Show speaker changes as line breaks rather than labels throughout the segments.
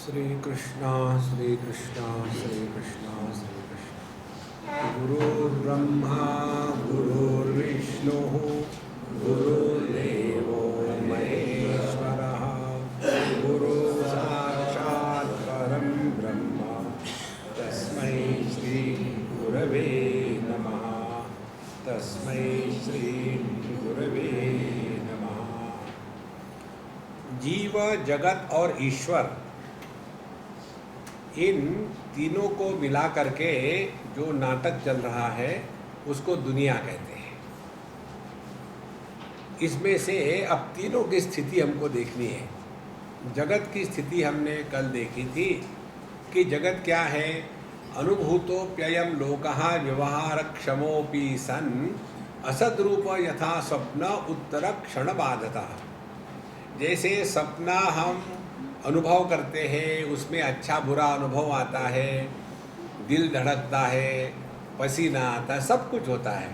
श्री कृष्णा श्री कृष्णा श्री कृष्णा श्री कृष्णा। गुरुर्ब्रह्मा गुरुर्विष्णु गुरुर्देवो महेश्वरः गुरुः साक्षात् परं ब्रह्म तस्मै श्री गुरवे नमः। तस्मै श्री गुरवे नमः। जीव, जगत और ईश्वर, इन तीनों को मिला करके जो नाटक चल रहा है उसको दुनिया कहते हैं। इसमें से अब तीनों की स्थिति हमको देखनी है। जगत की स्थिति हमने कल देखी थी कि जगत क्या है। अनुभूतोप्ययम लोकः व्यवहार क्षमोपि सन् असद्रूप यथा स्वप्न उत्तर क्षण बाधतः। जैसे सपना हम अनुभव करते हैं, उसमें अच्छा बुरा अनुभव आता है, दिल धड़कता है, पसीना आता है, सब कुछ होता है।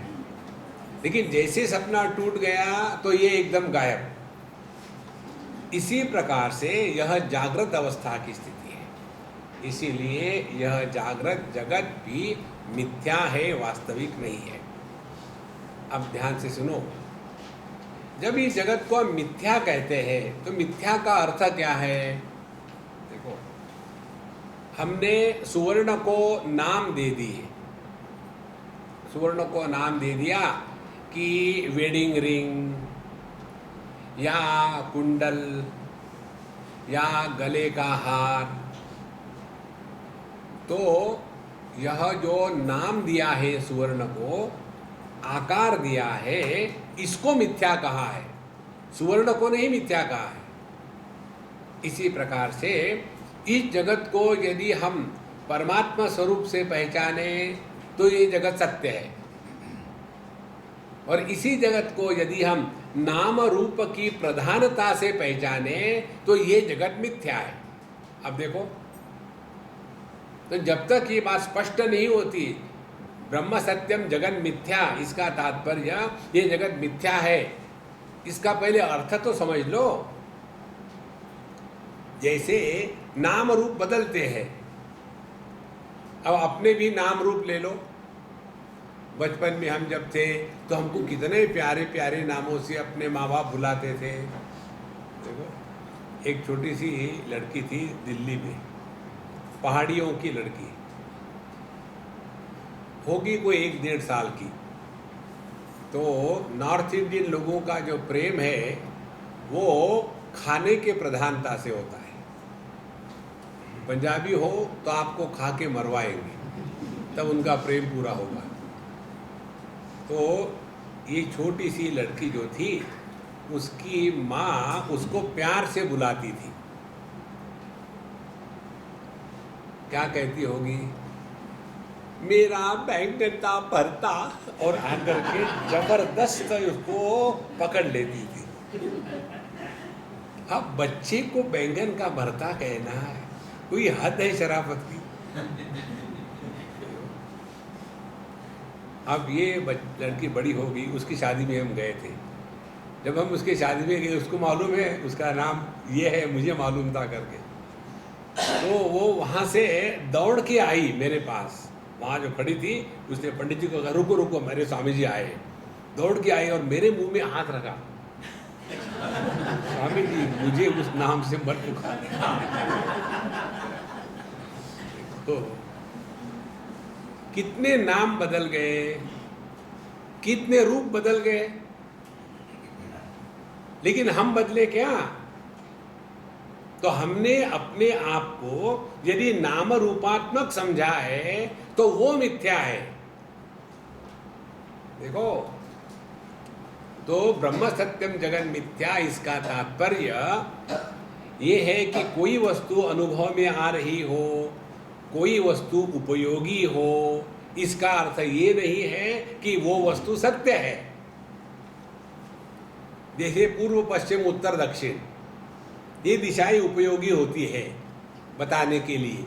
लेकिन जैसे सपना टूट गया तो ये एकदम गायब। इसी प्रकार से यह जागृत अवस्था की स्थिति है। इसीलिए यह जागृत जगत भी मिथ्या है, वास्तविक नहीं है। अब ध्यान से सुनो। जब इस जगत को हम मिथ्या कहते हैं तो मिथ्या का अर्थ क्या है? देखो, हमने सुवर्ण को नाम दे दिए। सुवर्ण को नाम दे दिया कि वेडिंग रिंग या कुंडल या गले का हार। तो यह जो नाम दिया है, सुवर्ण को आकार दिया है, इसको मिथ्या कहा है, सुवर्ण को नहीं मिथ्या कहा है। इसी प्रकार से इस जगत को यदि हम परमात्मा स्वरूप से पहचाने तो ये जगत सत्य है, और इसी जगत को यदि हम नाम रूप की प्रधानता से पहचाने तो ये जगत मिथ्या है। अब देखो, तो जब तक ये बात स्पष्ट नहीं होती, ब्रह्म सत्यम जगत मिथ्या, इसका तात्पर्य ये जगत मिथ्या है, इसका पहले अर्थ तो समझ लो। जैसे नाम रूप बदलते हैं, अब अपने भी नाम रूप ले लो। बचपन में हम जब थे तो हमको कितने प्यारे प्यारे नामों से अपने माँ बाप बुलाते थे। देखो, एक छोटी सी लड़की थी दिल्ली में, पहाड़ियों की लड़की होगी, कोई 1-1.5 साल की। तो नॉर्थ इंडियन लोगों का जो प्रेम है वो खाने के प्रधानता से होता है। पंजाबी हो तो आपको खा के मरवाएंगे, तब उनका प्रेम पूरा होगा। तो ये छोटी सी लड़की जो थी, उसकी माँ उसको प्यार से बुलाती थी। क्या कहती होगी? मेरा बैंगन भरता, और आकर के जबरदस्त उसको पकड़ लेती थी। अब बच्चे को बैंगन का भरता कहना है, कोई हद है शराफत की। अब ये लड़की बड़ी हो गई, उसकी शादी में हम गए थे। जब हम उसकी शादी में गए, उसको मालूम है उसका नाम ये है, मुझे मालूम था करके। तो वो वहाँ से दौड़ के आई मेरे पास। वहाँ जो खड़ी थी, उसने पंडित जी को कहा, रुको रुको, मेरे स्वामी जी आए। दौड़ के आई और मेरे मुंह में हाथ रखा। स्वामी जी, मुझे उस नाम से मत पुकारे। तो कितने नाम बदल गए, कितने रूप बदल गए, लेकिन हम बदले क्या? तो हमने अपने आप को यदि नाम रूपात्मक समझा है तो वो मिथ्या है। देखो, तो ब्रह्म सत्यम जगत मिथ्या, इसका तात्पर्य ये है कि कोई वस्तु अनुभव में आ रही हो, कोई वस्तु उपयोगी हो, इसका अर्थ ये नहीं है कि वो वस्तु सत्य है। जैसे पूर्व पश्चिम उत्तर दक्षिण, ये दिशाएं उपयोगी होती है बताने के लिए।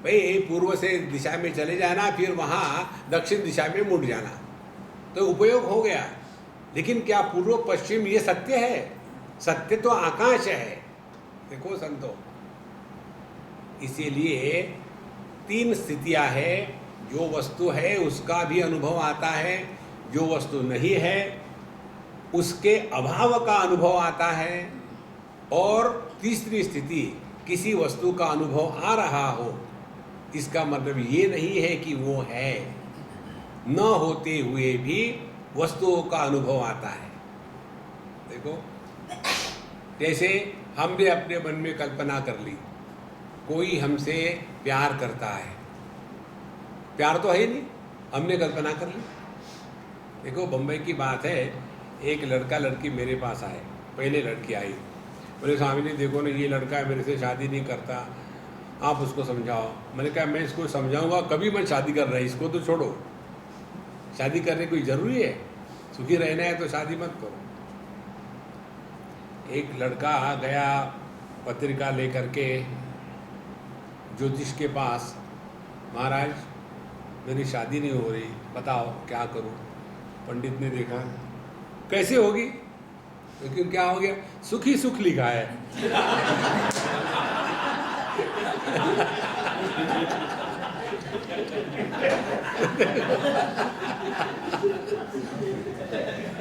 भाई पूर्व से दिशा में चले जाना, फिर वहाँ दक्षिण दिशा में मुड़ जाना, तो उपयोग हो गया। लेकिन क्या पूर्व पश्चिम ये सत्य है? सत्य तो आकाश है। देखो संतो, इसीलिए तीन स्थितियां है, जो वस्तु है उसका भी अनुभव आता है, जो वस्तु नहीं है उसके अभाव का अनुभव आता है, और तीसरी स्थिति किसी वस्तु का अनुभव आ रहा हो, इसका मतलब ये नहीं है कि वो है, न होते हुए भी वस्तुओं का अनुभव आता है। देखो, जैसे हमने अपने मन में कल्पना कर ली, कोई हमसे प्यार करता है, प्यार तो है ही नहीं, हमने कल्पना कर ली। देखो, बम्बई की बात है, एक लड़का लड़की मेरे पास आए, पहले लड़की आई, बोले स्वामी जी देखो ना, ये लड़का मेरे से शादी नहीं करता, आप उसको समझाओ। मैंने कहा मैं इसको समझाऊंगा कभी, मैं शादी कर रहा है, इसको तो छोड़ो, शादी करने कोई ज़रूरी है? सुखी रहना है तो शादी मत करो। एक लड़का गया पत्रिका लेकर के ज्योतिष के पास, महाराज मेरी शादी नहीं हो रही, बताओ क्या करूं। पंडित ने देखा, कैसे होगी? लेकिन क्या हो गया? सुख ही सुख लिखा है।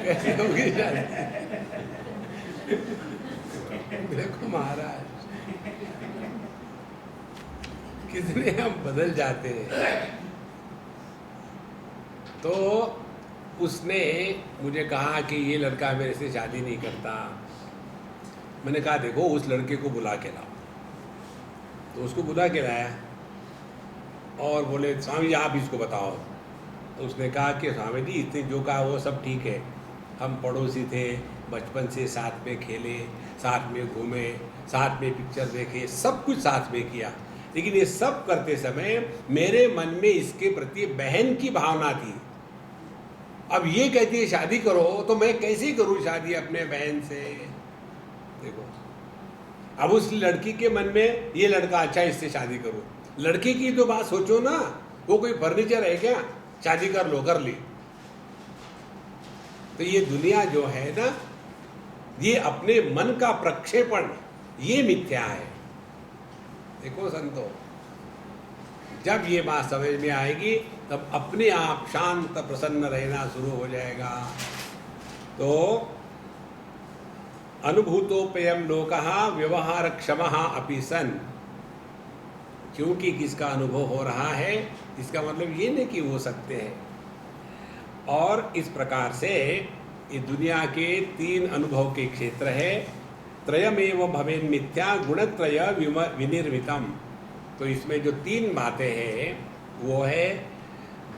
कैसे होगी शादी? देखो महाराज, कितने हम बदल जाते हैं। तो उसने मुझे कहा कि ये लड़का मेरे से शादी नहीं करता। मैंने कहा देखो, उस लड़के को बुला के लाओ। तो उसको बुला के लाया और बोले स्वामी जी आप इसको बताओ। तो उसने कहा कि स्वामी जी इतने जो कहा वो सब ठीक है, हम पड़ोसी थे, बचपन से साथ में खेले, साथ में घूमे, साथ में पिक्चर देखे, सब कुछ साथ में किया, लेकिन ये सब करते समय मेरे मन में इसके प्रति बहन की भावना थी। अब ये कहती है शादी करो, तो मैं कैसे करूं शादी अपने बहन से? देखो, अब उस लड़की के मन में ये लड़का अच्छा, इससे शादी करो। लड़के की तो बात सोचो ना, वो कोई फर्नीचर है क्या? शादी कर लो, कर ली। तो ये दुनिया जो है ना, ये अपने मन का प्रक्षेपण, ये मिथ्या है। देखो संतो, जब ये बात समझ में आएगी तब अपने आप शांत प्रसन्न रहना शुरू हो जाएगा। तो अनुभूतोपयम लोकः व्यवहार क्षमः अपि सन्, क्योंकि किसका अनुभव हो रहा है इसका मतलब ये नहीं कि वो सत्य है। और इस प्रकार से ये दुनिया के तीन अनुभव के क्षेत्र है। त्रयमेव भवेन् मिथ्या गुणत्रय विनिर्मितम। तो इसमें जो तीन बातें हैं वो है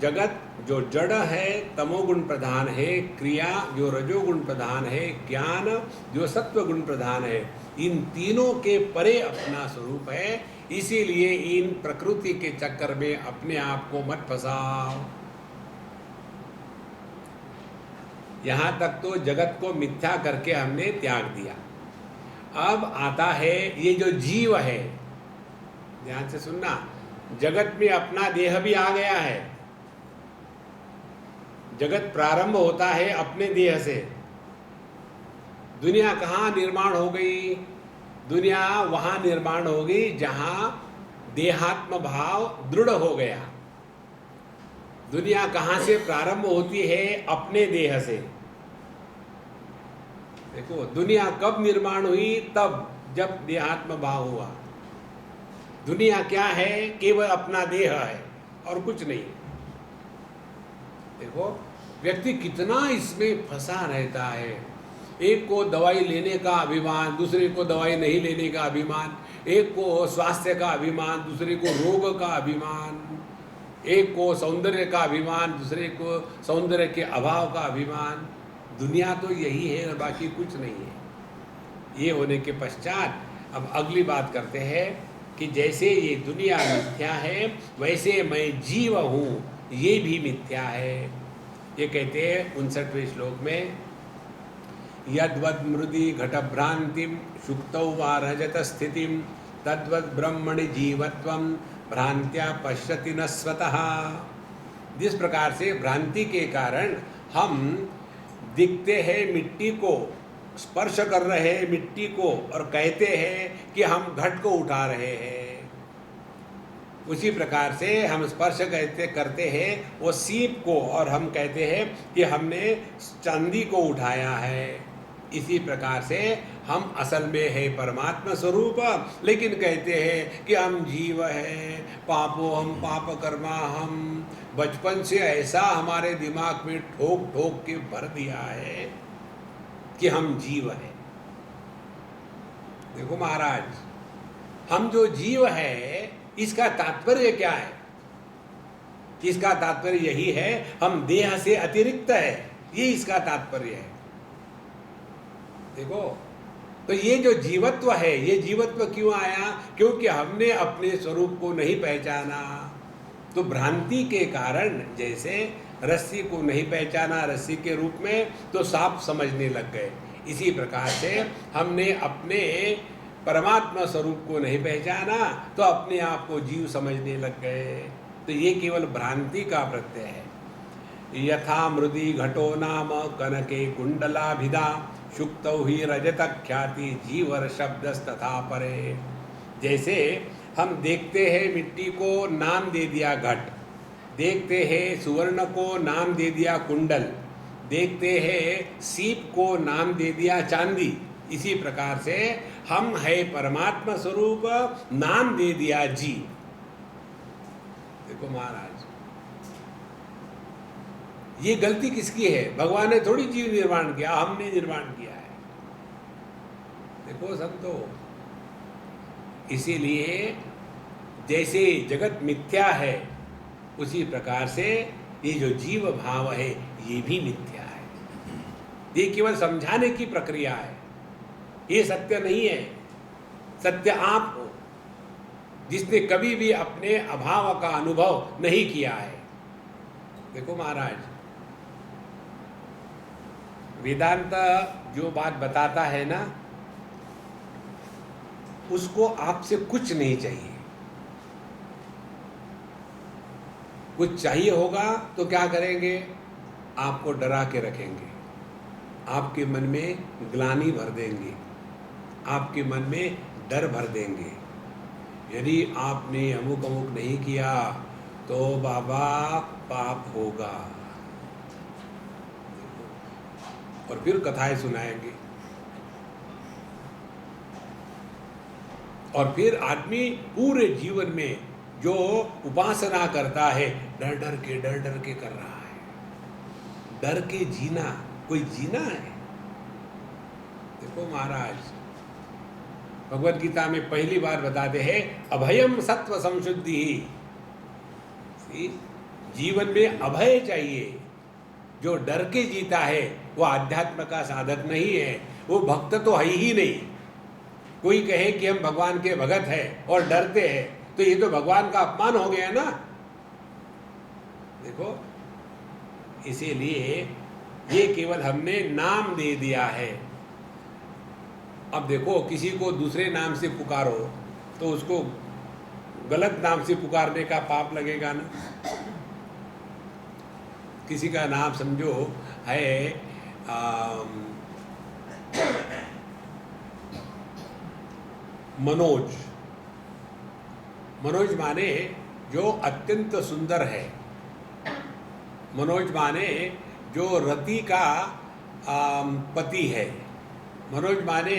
जगत जो जड़ है तमोगुण प्रधान है, क्रिया जो रजोगुण प्रधान है, ज्ञान जो सत्वगुण प्रधान है। इन तीनों के परे अपना स्वरूप है, इसीलिए इन प्रकृति के चक्कर में अपने आप को मत फंसाओ। यहाँ तक तो जगत को मिथ्या करके हमने त्याग दिया। अब आता है ये जो जीव है, ध्यान से सुनना, जगत में अपना देह भी आ गया है। जगत प्रारंभ होता है अपने देह से। दुनिया कहाँ निर्माण हो गई? दुनिया वहाँ निर्माण हो गई जहाँ देहात्म भाव दृढ़ हो गया। दुनिया कहाँ से प्रारंभ होती है? अपने देह से। देखो, दुनिया कब निर्माण हुई? तब जब देहात्म भाव हुआ। दुनिया क्या है? केवल अपना देह है और कुछ नहीं। देखो, व्यक्ति कितना इसमें फंसा रहता है। एक को दवाई लेने का अभिमान, दूसरे को दवाई नहीं लेने का अभिमान, एक को स्वास्थ्य का अभिमान, दूसरे को रोग का अभिमान, एक को सौंदर्य का अभिमान, दूसरे को सौंदर्य के अभाव का अभिमान। दुनिया तो यही है और बाकी कुछ नहीं है। ये होने के पश्चात अब अगली बात करते हैं कि जैसे ये दुनिया मिथ्या है वैसे मैं जीव हूँ, ये भी मिथ्या है। ये कहते हैं 59वें श्लोक में, यद्वद मृदि घटभ्रांतिम शुक्तौ वा रजत स्थितिम तद्वद ब्रह्मणि जीवत्वम भ्रांत्या पश्यति न स्वतः। जिस प्रकार से भ्रांति के कारण हम दिखते हैं मिट्टी को, स्पर्श कर रहे हैं मिट्टी को और कहते हैं कि हम घट को उठा रहे हैं, उसी प्रकार से हम स्पर्श कहते करते हैं वो सीप को, और हम कहते हैं कि हमने चांदी को उठाया है। इसी प्रकार से हम असल में है परमात्मा स्वरूप, लेकिन कहते हैं कि हम जीव हैं, पापो हम पाप कर्मा हम। बचपन से ऐसा हमारे दिमाग में ठोक ठोक के भर दिया है कि हम जीव हैं। देखो महाराज, हम जो जीव है इसका तात्पर्य क्या है? इसका तात्पर्य यही है, हम देह से अतिरिक्त है, ये इसका तात्पर्य है। देखो, तो ये जो जीवत्व है, ये जीवत्व क्यों आया? क्योंकि हमने अपने स्वरूप को नहीं पहचाना। तो भ्रांति के कारण, जैसे रस्सी को नहीं पहचाना रस्सी के रूप में, तो सांप समझने लग गए। इसी प्रकार से हमने अपने परमात्मा स्वरूप को नहीं पहचाना तो अपने आप को जीव समझने लग गए। तो ये केवल भ्रांति का प्रत्यय है। यथा मृदि घटो नाम कनके कुंडलाभिधा शुक्तौ ही रजत ख्याति जीवर शब्दस्तथा परे। जैसे हम देखते हैं मिट्टी को नाम दे दिया घट, देखते हैं सुवर्ण को नाम दे दिया कुंडल, देखते हैं सीप को नाम दे दिया चांदी। इसी प्रकार से हम है परमात्मा स्वरूप, नाम दे दिया जीव। देखो महाराज, ये गलती किसकी है? भगवान ने थोड़ी जीव निर्माण किया, हमने निर्माण किया है। देखो संतो, इसीलिए जैसे जगत मिथ्या है उसी प्रकार से ये जो जीव भाव है ये भी मिथ्या है। ये केवल समझाने की प्रक्रिया है, ये सत्य नहीं है। सत्य आप हो, जिसने कभी भी अपने अभाव का अनुभव नहीं किया है। देखो महाराज, वेदांत जो बात बताता है ना, उसको आपसे कुछ नहीं चाहिए। कुछ चाहिए होगा तो क्या करेंगे? आपको डरा के रखेंगे, आपके मन में ग्लानि भर देंगे, आपके मन में डर भर देंगे। यदि आपने अमुक अमुक नहीं किया तो बाबा पाप होगा, और फिर कथाएं सुनाएंगे। और फिर आदमी पूरे जीवन में जो उपासना करता है डर डर के कर रहा है। डर के जीना कोई जीना है? देखो महाराज, भगवद गीता में पहली बार बताते हैं अभयम सत्व संशुद्धि। जीवन में अभय चाहिए। जो डर के जीता है वो आध्यात्म का साधक नहीं है, वो भक्त तो है ही नहीं। कोई कहे कि हम भगवान के भगत हैं और डरते हैं तो ये तो भगवान का अपमान हो गया ना। देखो, इसीलिए ये केवल हमने नाम दे दिया है। अब देखो, किसी को दूसरे नाम से पुकारो तो उसको गलत नाम से पुकारने का पाप लगेगा ना। किसी का नाम समझो है मनोज। मनोज माने जो अत्यंत सुंदर है। मनोज माने जो रति का पति है। मनोज माने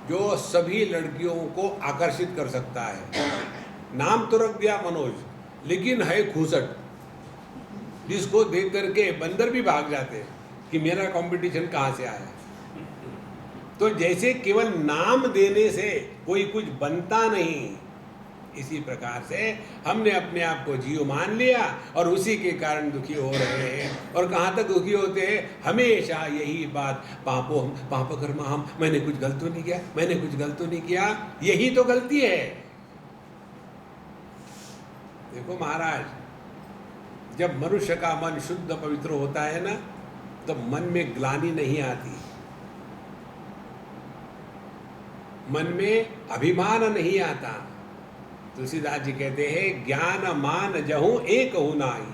जो सभी लड़कियों को आकर्षित कर सकता है। नाम तो रख दिया मनोज, लेकिन है खूसट, जिसको देख करके बंदर भी भाग जाते हैं कि मेरा कंपटीशन कहाँ से आया। तो जैसे केवल नाम देने से कोई कुछ बनता नहीं, इसी प्रकार से हमने अपने आप को जीव मान लिया और उसी के कारण दुखी हो रहे हैं। और कहाँ तक दुखी होते हैं? हमेशा यही बात, पापो हम पाप कर्मा हम, मैंने कुछ गलत तो नहीं किया, मैंने कुछ गलत तो नहीं किया। यही तो गलती है। देखो महाराज, जब मनुष्य का मन शुद्ध पवित्र होता है ना, तो मन में ग्लानि नहीं आती, मन में अभिमान नहीं आता। तुलसीदास जी कहते हैं ज्ञान मान जहूं एक हूं नाई।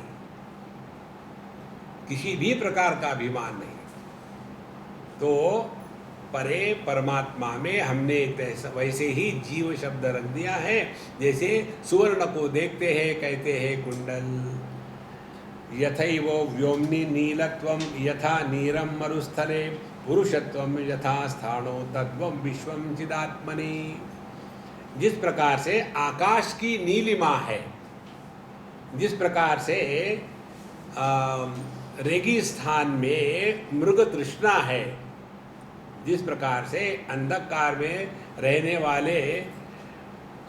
किसी भी प्रकार का अभिमान नहीं। तो परे परमात्मा में हमने वैसे ही जीव शब्द रख दिया है। जैसे सुवर्ण को देखते हैं कहते हैं कुंडल, यथैव व्योम्नि नीलत्वम यथा नीरम मरुस्थले पुरुषत्वम यथा स्थानो तत्वम विश्वम चिदात्मनि। जिस प्रकार से आकाश की नीलिमा है, जिस प्रकार से रेगिस्तान में मृग तृष्णा है, जिस प्रकार से अंधकार में रहने वाले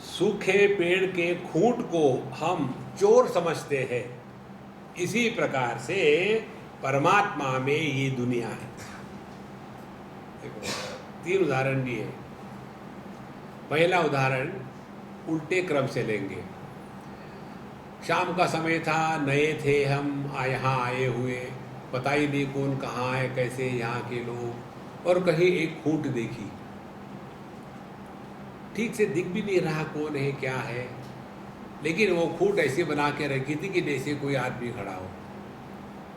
सूखे पेड़ के खूंट को हम चोर समझते हैं, इसी प्रकार से परमात्मा में ये दुनिया है। देखो 3 उदाहरण दिए। पहला उदाहरण उल्टे क्रम से लेंगे। शाम का समय था, नए थे हम यहाँ आए हुए, पता ही नहीं कौन कहाँ है, कैसे यहाँ के लोग, और कहीं एक खूंट देखी, ठीक से दिख भी नहीं रहा कौन है क्या है, लेकिन वो खूंट ऐसे बना के रखी थी कि जैसे कोई आदमी खड़ा हो।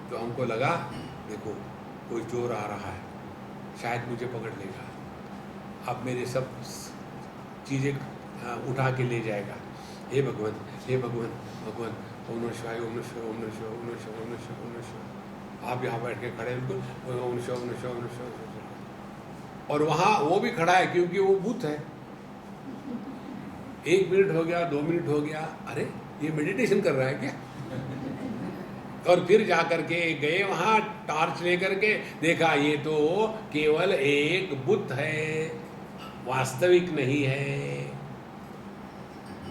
तो हमको लगा देखो कोई चोर आ रहा है, शायद मुझे पकड़ लेगा, अब मेरे सब चीज़ें उठा के ले जाएगा। हे भगवान, हे भगवान, भगवान, ओम नमः शिवाय, ओम नमः शिवाय, ओम नमः शिवाय, ओम नमः शिवाय, ओम नमः शिवाय, ओम नमः शिवाय। आप यहाँ बैठ के खड़े हैं बिल्कुल, ओम नमः शिवाय, ओम नमः शिवाय, ओम नमः शिवाय। और वहाँ वो भी खड़ा है क्योंकि वो भूत है। 1 मिनट हो गया, 2 मिनट हो गया, अरे ये मेडिटेशन कर रहा है क्या? और फिर जा करके गए वहाँ, टॉर्च लेकर के देखा ये तो केवल एक बुत है, वास्तविक नहीं है।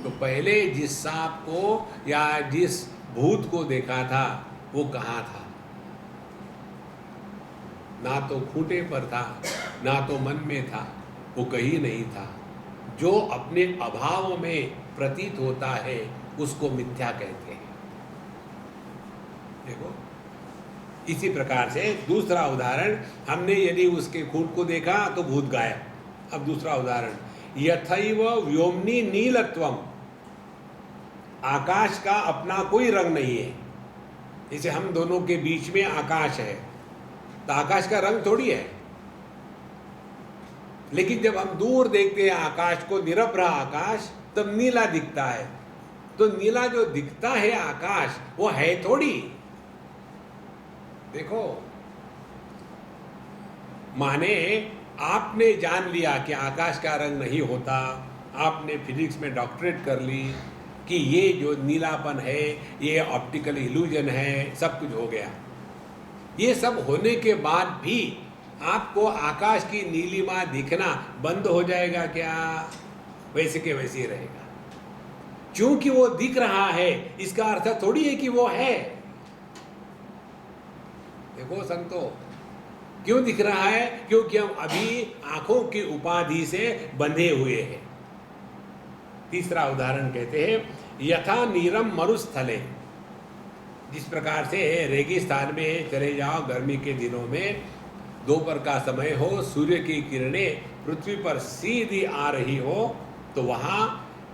तो पहले जिस सांप को या जिस भूत को देखा था वो कहाँ था? ना तो खूंटे पर था, ना तो मन में था, वो कहीं नहीं था। जो अपने अभाव में प्रतीत होता है उसको मिथ्या कहते हैं। देखो इसी प्रकार से दूसरा उदाहरण, हमने यदि उसके खूंट को देखा तो भूत गायब। अब दूसरा उदाहरण, यथैव व्योम्नि नीलत्वम, आकाश का अपना कोई रंग नहीं है। जैसे हम दोनों के बीच में आकाश है, तो आकाश का रंग थोड़ी है, लेकिन जब हम दूर देखते हैं आकाश को, निरभ्र आकाश, तब नीला दिखता है। तो नीला जो दिखता है आकाश, वो है थोड़ी। देखो माने आपने जान लिया कि आकाश का रंग नहीं होता, आपने फिजिक्स में डॉक्टरेट कर ली कि ये जो नीलापन है ये ऑप्टिकल इल्यूजन है, सब कुछ हो गया। ये सब होने के बाद भी आपको आकाश की नीलिमा दिखना बंद हो जाएगा क्या? वैसे के वैसे ही रहेगा। क्योंकि वो दिख रहा है इसका अर्थ थोड़ी है कि वो है। देखो संतो, क्यों दिख रहा है? क्योंकि हम अभी आंखों की उपाधि से बंधे हुए हैं। तीसरा उदाहरण कहते हैं, यथा नीरम मरुस्थले, जिस प्रकार से रेगिस्तान में चले जाओ गर्मी के दिनों में, दोपहर का समय हो, सूर्य की किरणें पृथ्वी पर सीधी आ रही हो, तो वहाँ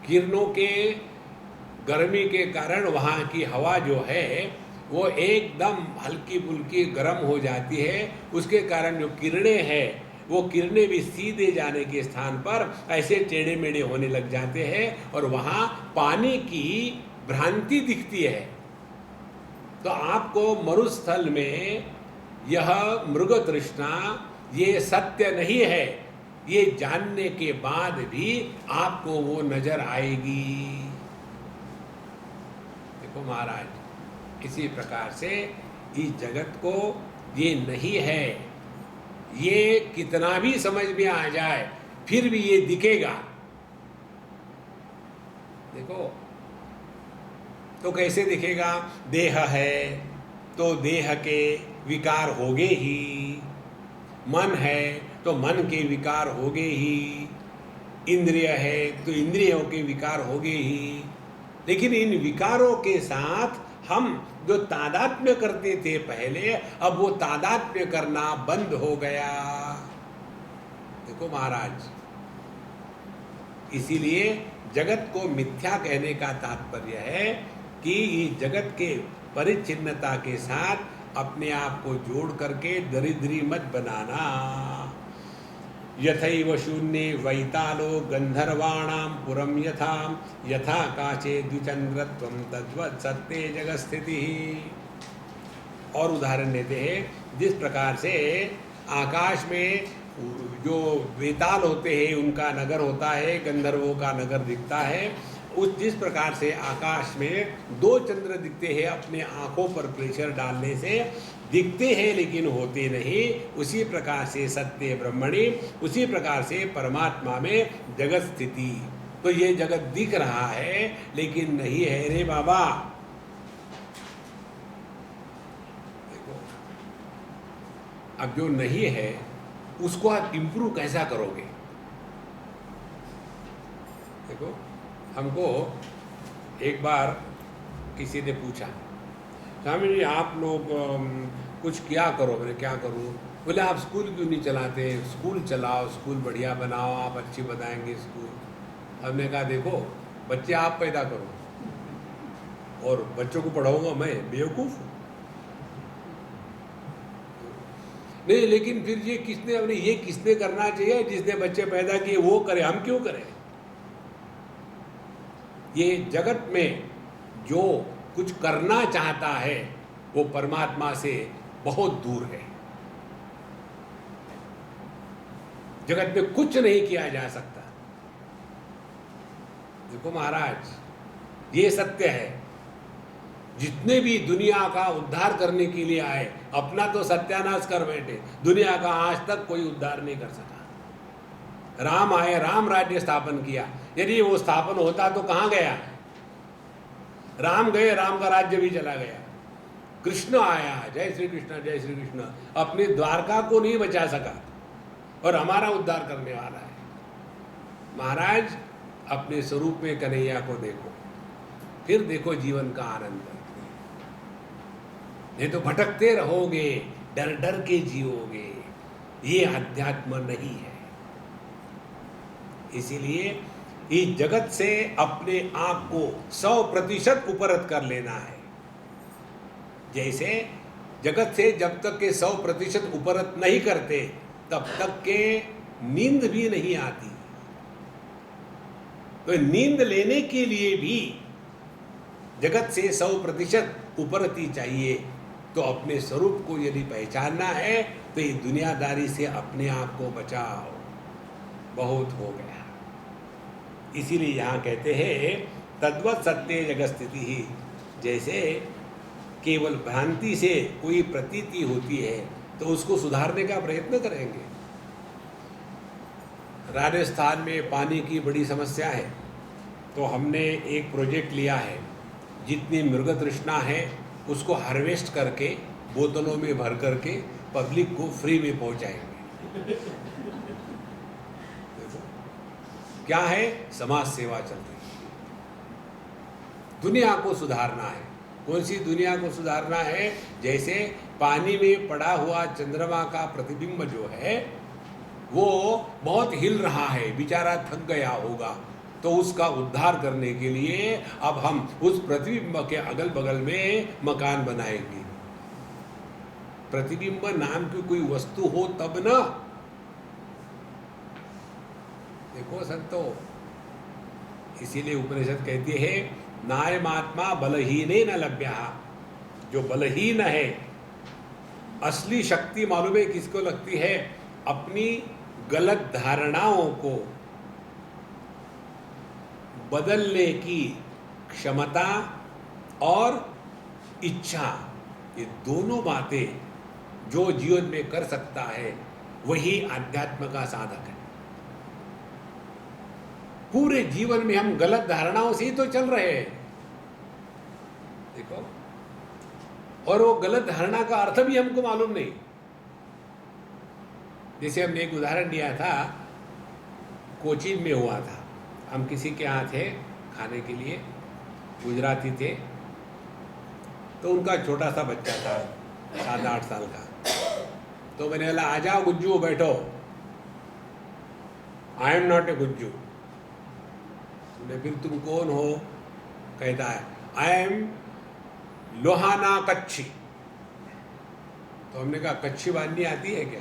किरणों के गर्मी के कारण वहाँ की हवा जो है वो एकदम हल्की फुल्की गर्म हो जाती है। उसके कारण जो किरणें हैं, वो किरणें भी सीधे जाने के स्थान पर ऐसे टेढ़े मेढ़े होने लग जाते हैं और वहाँ पानी की भ्रांति दिखती है। तो आपको मरुस्थल में यह मृग तृष्णा ये सत्य नहीं है, ये जानने के बाद भी आपको वो नजर आएगी। देखो महाराज, इसी प्रकार से इस जगत को ये नहीं है, ये कितना भी समझ में आ जाए फिर भी ये दिखेगा। देखो तो कैसे दिखेगा? देह है तो देह के विकार होगे ही, मन है तो मन के विकार होगे ही, इंद्रिय है तो इंद्रियों के विकार होगे ही। लेकिन इन विकारों के साथ हम जो तादात्म्य करते थे पहले, अब वो तादात्म्य करना बंद हो गया। देखो महाराज, इसीलिए जगत को मिथ्या कहने का तात्पर्य है कि इस जगत के परिच्छिन्नता के साथ अपने आप को जोड़ करके दरिद्री मत बनाना। यथैव शून्ये वैतालो गंधर्वाणां पुरम यथा काचे द्विचंद्रत्वं तद्वत् सत्ये जगत्स्थितिः। और उदाहरण देते हैं, जिस प्रकार से आकाश में जो वेताल होते हैं उनका नगर होता है, गंधर्वों का नगर दिखता है, उस जिस प्रकार से आकाश में दो चंद्र दिखते हैं अपने आंखों पर प्रेशर डालने से दिखते हैं लेकिन होते नहीं, उसी प्रकार से सत्य ब्रह्मणि, उसी प्रकार से परमात्मा में जगत स्थिति। तो ये जगत दिख रहा है लेकिन नहीं है रे बाबा। देखो, अब जो नहीं है उसको आप इंप्रूव कैसा करोगे? देखो, हमको एक बार किसी ने पूछा, स्वामी जी आप लोग कुछ क्या करो? मैंने क्या करूँ? बोले आप स्कूल क्यों नहीं चलाते? स्कूल चलाओ, स्कूल बढ़िया बनाओ, आप अच्छी बनाएंगे स्कूल। हमने कहा देखो, बच्चे आप पैदा करो और बच्चों को पढ़ाऊंगा मैं, बेवकूफ़ हूँ? नहीं, लेकिन फिर ये किसने करना चाहिए? जिसने बच्चे पैदा किए वो करे, हम क्यों करें? ये जगत में जो कुछ करना चाहता है वो परमात्मा से बहुत दूर है। जगत में कुछ नहीं किया जा सकता। देखो महाराज, ये सत्य है। जितने भी दुनिया का उद्धार करने के लिए आए, अपना तो सत्यानाश कर बैठे। दुनिया का आज तक कोई उद्धार नहीं कर सका। राम आए, राम राज्य स्थापन किया। यदि वो स्थापन होता तो कहाँ गया? राम गए, राम का राज्य भी चला गया। कृष्ण आया, जय श्री कृष्ण, जय श्री कृष्ण, अपनी द्वारका को नहीं बचा सका और हमारा उद्धार करने वाला है। महाराज, अपने स्वरूप में कन्हैया को देखो, फिर देखो जीवन का आनंद। नहीं तो भटकते रहोगे, डर डर के जियोगे। ये अध्यात्म नहीं है। इसीलिए इस जगत से अपने आप को 100% उपरत कर लेना है। जैसे जगत से जब तक के 100% उपरत नहीं करते तब तक के नींद भी नहीं आती। तो नींद लेने के लिए भी जगत से 100% उपरती चाहिए। तो अपने स्वरूप को यदि पहचानना है तो ये दुनियादारी से अपने आप को बचाओ, बहुत हो गया। इसीलिए यहाँ कहते हैं तद्वत् सत्य जगत स्थिति ही। जैसे केवल भ्रांति से कोई प्रतीति होती है तो उसको सुधारने का प्रयत्न करेंगे। राजस्थान में पानी की बड़ी समस्या है, तो हमने एक प्रोजेक्ट लिया है, जितनी मृग तृष्णा है उसको हार्वेस्ट करके बोतलों में भर करके पब्लिक को फ्री में पहुंचाएंगे। क्या है? समाज सेवा चल रही है। दुनिया को सुधारना है। कौन सी दुनिया को सुधारना है? जैसे पानी में पड़ा हुआ चंद्रमा का प्रतिबिंब जो है वो बहुत हिल रहा है, बेचारा थक गया होगा, तो उसका उद्धार करने के लिए अब हम उस प्रतिबिंब के अगल बगल में मकान बनाएंगे। प्रतिबिंब नाम की कोई वस्तु हो तब ना। देखो संतो, इसीलिए उपनिषद कहती है नायमात्मा बलहीने न लभ्या। जो बलहीन है, असली शक्ति मालूम है किसको लगती है? अपनी गलत धारणाओं को बदलने की क्षमता और इच्छा, ये दोनों बातें जो जीवन में कर सकता है वही अध्यात्म का साधक है। पूरे जीवन में हम गलत धारणाओं से ही तो चल रहे हैं। देखो, और वो गलत धारणा का अर्थ भी हमको मालूम नहीं। जैसे हमने एक उदाहरण दिया था, कोचीन में हुआ था। हम किसी के यहाँ थे खाने के लिए, गुजराती थे, तो उनका छोटा सा बच्चा था 7-8 साल का। तो मैंने बोला आ जाओ गुज्जू बैठो। I am not a Gujju. फिर तुम कौन हो? कहता है आई एम लोहाना कच्छी। तो हमने कहा कच्छी बांधनी आती है क्या?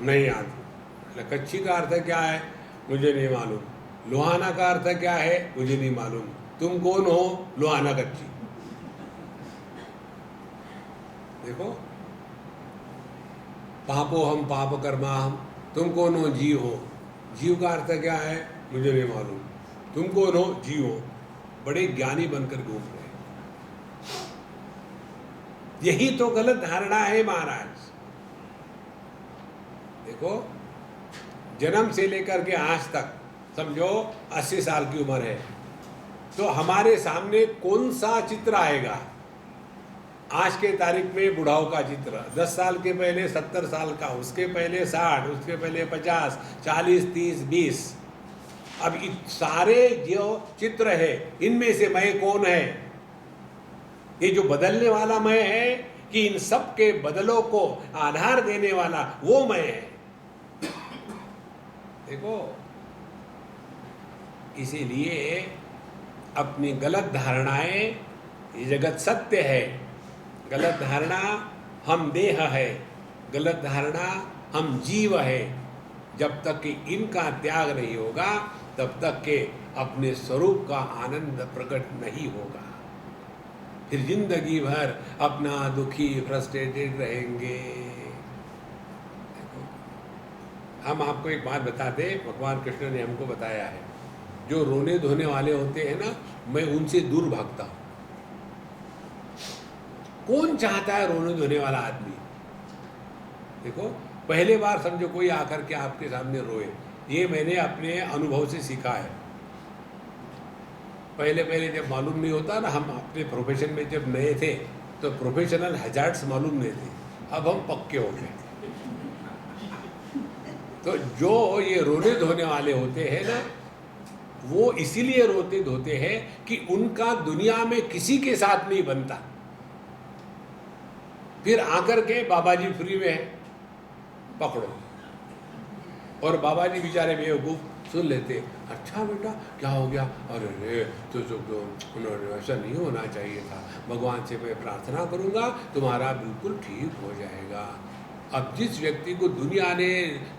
नहीं आती। कच्ची का अर्थ क्या है? मुझे नहीं मालूम। लुहाना का अर्थ क्या है? मुझे नहीं मालूम। तुम कौन हो? लुहाना कच्ची। देखो, पापो हम पाप कर्मा हम। तुम कौन हो? जीव हो। जीव का अर्थ क्या है? मुझे नहीं मालूम। तुम कौन हो? जीव हो। बड़े ज्ञानी बनकर घूम रहे। यही तो गलत धारणा है महाराज। देखो, जन्म से लेकर के आज तक समझो 80 साल की उम्र है, तो हमारे सामने कौन सा चित्र आएगा? आज के तारीख में बुढ़ाओं का चित्र, 10 साल के पहले 70 साल का, उसके पहले 60, उसके पहले 50, 40, 30, 20। अब सारे जो चित्र है, इनमें से मैं कौन है? ये जो बदलने वाला मैं है कि इन सब के बदलों को आधार देने वाला वो मैं है? देखो, इसीलिए अपनी गलत धारणाएं, ये जगत सत्य है, गलत धारणा हम देह है, गलत धारणा हम जीव है, जब तक कि इनका त्याग नहीं होगा तब तक के अपने स्वरूप का आनंद प्रकट नहीं होगा। फिर जिंदगी भर अपना दुखी फ्रस्ट्रेटेड रहेंगे। हम आपको एक बात बताते, भगवान कृष्ण ने हमको बताया है, जो रोने धोने वाले होते हैं ना, मैं उनसे दूर भागता हूं। कौन चाहता है रोने धोने वाला आदमी? देखो, पहले बार समझो कोई आकर के आपके सामने रोए, ये मैंने अपने अनुभव से सीखा है। पहले पहले जब मालूम नहीं होता ना, हम अपने प्रोफेशन में जब नए थे तो प्रोफेशनल हैजार्ड्स मालूम नहीं थे, अब हम पक्के हो गए। तो जो ये रोने धोने वाले होते हैं ना, वो इसीलिए रोते धोते हैं कि उनका दुनिया में किसी के साथ नहीं बनता। फिर आकर के बाबा जी फ्री में है, पकड़ो। और बाबा जी बेचारे बेवकूफ सुन लेते, अच्छा बेटा क्या हो गया? अरे रे, तो उन्होंने ऐसा नहीं होना चाहिए था, भगवान से मैं प्रार्थना करूंगा तुम्हारा बिल्कुल ठीक हो जाएगा। अब जिस व्यक्ति को दुनिया ने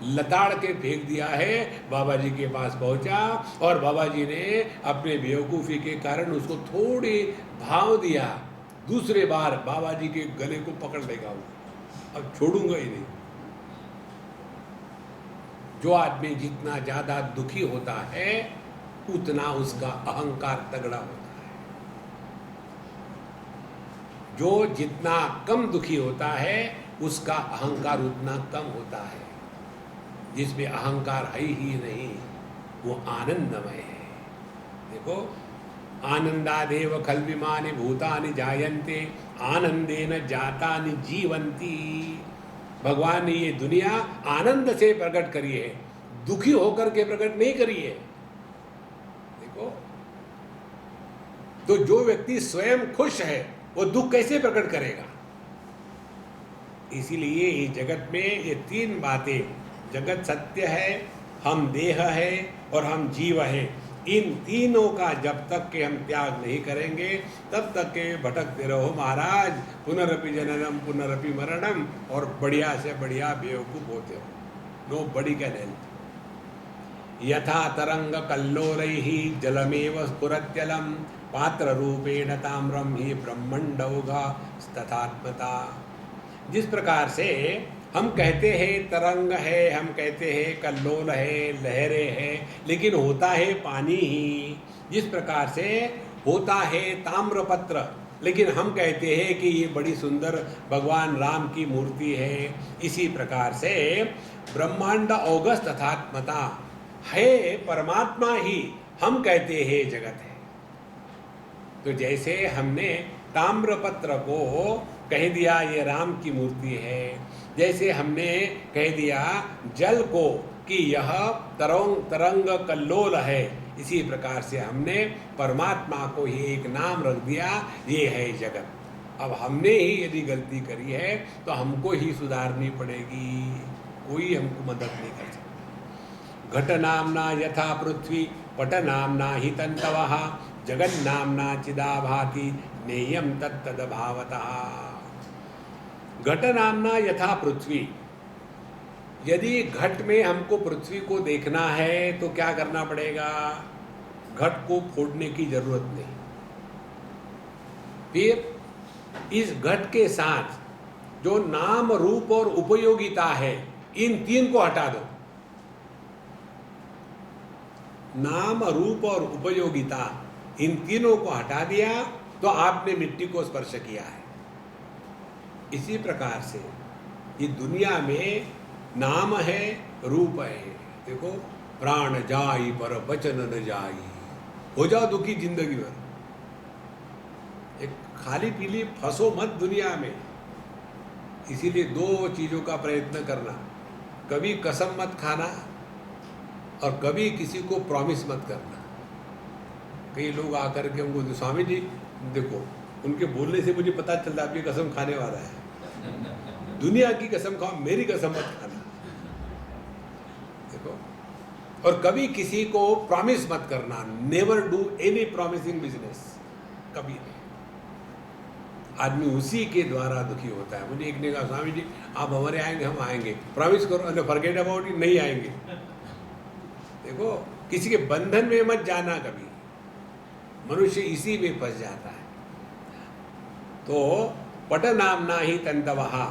लताड़ के फेंक दिया है, बाबा जी के पास पहुंचा और बाबा जी ने अपने बेवकूफ़ी के कारण उसको थोड़ी भाव दिया, दूसरे बार बाबा जी के गले को पकड़ लेगा वो, अब छोड़ूंगा ही नहीं। जो आदमी जितना ज़्यादा दुखी होता है उतना उसका अहंकार तगड़ा होता है। जो जितना कम दुखी होता है उसका अहंकार उतना कम होता है। जिसमें अहंकार है ही नहीं वो आनंदमय है। देखो, आनंदादेव खल्विमानि भूतानि जायन्ते आनंदेन जातानि जीवन्ति। भगवान ने ये दुनिया आनंद से प्रकट करी है, दुखी होकर के प्रकट नहीं करी है। देखो, तो जो व्यक्ति स्वयं खुश है वो दुख कैसे प्रकट करेगा? इसीलिए इस जगत में ये तीन बातें, जगत सत्य है, हम देह है और हम जीव है, इन तीनों का जब तक के हम त्याग नहीं करेंगे तब तक के भटकते रहो महाराज। पुनरपि जननम पुनरपि मरणम, और बढ़िया से बढ़िया बेवकूफ होते हो। नो बड़ी कैन हेल्प। यथा तरंग कल्लोलैहि जलमेव स्फुरत्यलम पात्र रूपेण ताम्रम ही ब्रह्मंडौघा तथात्मता। जिस प्रकार से हम कहते हैं तरंग है, हम कहते हैं कल्लोल है, लहरें हैं, लेकिन होता है पानी ही। जिस प्रकार से होता है ताम्रपत्र, लेकिन हम कहते हैं कि ये बड़ी सुंदर भगवान राम की मूर्ति है। इसी प्रकार से ब्रह्मांड औगस तथात्मता है, परमात्मा ही हम कहते हैं जगत है। तो जैसे हमने ताम्रपत्र को कह दिया ये राम की मूर्ति है, जैसे हमने कह दिया जल को कि यह तरंग कल्लोल है, इसी प्रकार से हमने परमात्मा को ही एक नाम रख दिया, ये है जगत। अब हमने ही यदि गलती करी है तो हमको ही सुधारनी पड़ेगी, कोई हमको मदद नहीं कर सकता। घट नामना यथा पृथ्वी पट नामना ही तंतवः जगन्नामना चिदाभाति नेयम तत्तद भावतः। घट नामना यथा पृथ्वी, यदि घट में हमको पृथ्वी को देखना है तो क्या करना पड़ेगा? घट को फोड़ने की जरूरत नहीं। फिर इस घट के साथ जो नाम रूप और उपयोगिता है, इन तीन को हटा दो। नाम रूप और उपयोगिता, इन तीनों को हटा दिया तो आपने मिट्टी को स्पर्श किया है। इसी प्रकार से ये दुनिया में नाम है, रूप है। देखो, प्राण जाई पर वचन न जाई, हो जाओ दुखी जिंदगी भर, एक खाली पीली फंसो मत दुनिया में। इसीलिए दो चीजों का प्रयत्न करना, कभी कसम मत खाना और कभी किसी को प्रॉमिस मत करना। कई लोग आकर के हमको, स्वामी जी देखो, उनके बोलने से मुझे पता चलता है आप ये कसम खाने वाला है। दुनिया की कसम खाओ, मेरी कसम मत खाना। देखो, और कभी किसी को प्रॉमिस मत करना। Never do any promising business, कभी नहीं। आदमी उसी के द्वारा दुखी होता है। मुझे एक ने कहा, स्वामी जी आप हमारे आएंगे, हम आएंगे, प्रॉमिस करो, फॉरगेट अबाउट इट, नहीं आएंगे। देखो, किसी के बंधन में मत जाना कभी, मनुष्य इसी में फंस जाता है। तो पट नामना ही तंतवहा,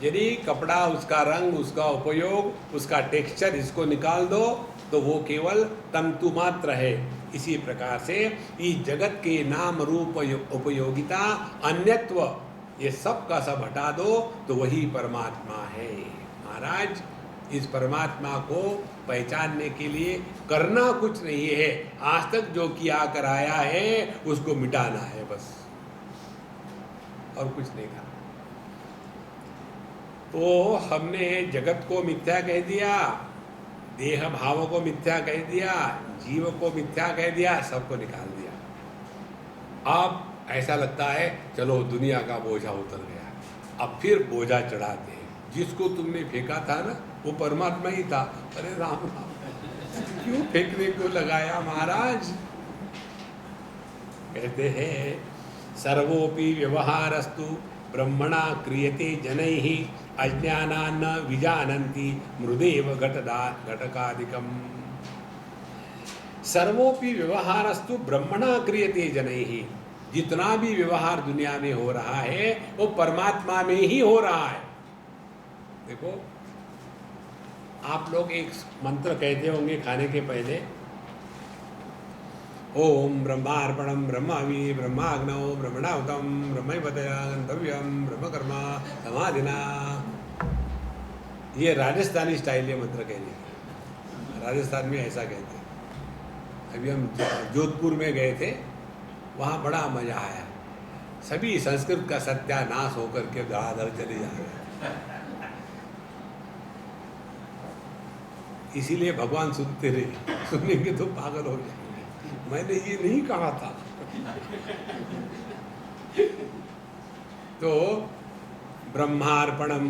यदि कपड़ा, उसका रंग, उसका उपयोग, उसका टेक्सचर, इसको निकाल दो तो वो केवल तंतु मात्र है। इसी प्रकार से इस जगत के नाम रूप उपयोगिता, अन्यत्व, ये सब का सब हटा दो तो वही परमात्मा है। महाराज, इस परमात्मा को पहचानने के लिए करना कुछ नहीं है। आज तक जो किया कराया है उसको मिटाना है बस, और कुछ नहीं करना। तो हमने जगत को मिथ्या कह दिया, देह भाव को मिथ्या कह दिया, जीव को मिथ्या कह दिया, सबको निकाल दिया। अब ऐसा लगता है चलो दुनिया का बोझा उतर गया। अब फिर बोझा चढ़ाते हैं। जिसको तुमने फेंका था ना, वो परमात्मा ही था। अरे राम राम, क्यों फेंकने को लगाया महाराज? कहते हैं सर्वोपि व्यवहारस्तु ब्रह्मणा क्रियते जनैः अज्ञानान्न विजानन्ति मृदेव घटकादिकम्। सर्वोपि व्यवहारस्तु ब्रह्मणा क्रियते जनैः, जितना भी व्यवहार दुनिया में हो रहा है वो परमात्मा में ही हो रहा है। देखो, आप लोग एक मंत्र कहते होंगे खाने के पहले, ओम ब्रह्मार्पणम ब्रह्मावि ब्रह्माग्नौ ब्रह्मणाहुतम ब्रह्मैवतया गंतव्यम ब्रह्मकर्मा समाधिना। ये राजस्थानी स्टाइल, ये मंत्र कहने की, राजस्थान में ऐसा कहते हैं। अभी हम जोधपुर में गए थे, वहाँ बड़ा मजा आया। सभी संस्कृत का सत्यानाश होकर के धड़ाधड़ चले जा रहे हैं। इसीलिए भगवान सुनते रहे, सुनेंगे तो पागल हो जाएंगे। मैंने ये नहीं कहा था। तो ब्रह्मार्पणम,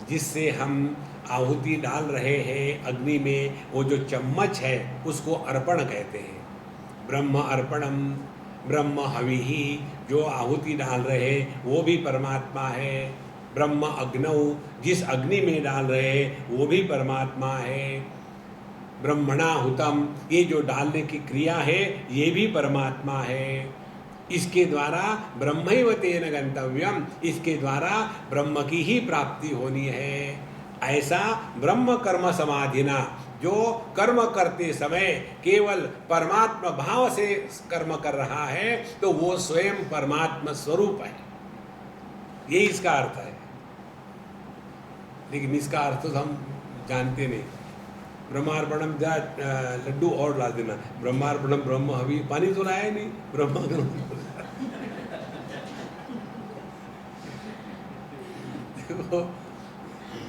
जिससे हम आहुति डाल रहे हैं अग्नि में, वो जो चम्मच है उसको अर्पण कहते हैं। ब्रह्म अर्पणम, ब्रह्म हविहि, जो आहुति डाल रहे वो भी परमात्मा है। ब्रह्म अग्नौ, जिस अग्नि में डाल रहे वो भी परमात्मा है। ब्रह्मणाहुतम, ये जो डालने की क्रिया है ये भी परमात्मा है। इसके द्वारा ब्रह्मैव तेन गंतव्यम, इसके द्वारा ब्रह्म की ही प्राप्ति होनी है। ऐसा ब्रह्म कर्म समाधिना, जो कर्म करते समय केवल परमात्मा भाव से कर्म कर रहा है तो वो स्वयं परमात्मा स्वरूप है। ये इसका अर्थ है। लेकिन इसका अर्थ तो हम जानते नहीं। ब्रह्मार्पणम, जा लड्डू और ला देना, ब्रह्मार्पणम ब्रह्म हवि, पानी तो लाया नहीं, ब्रह्म। देखो,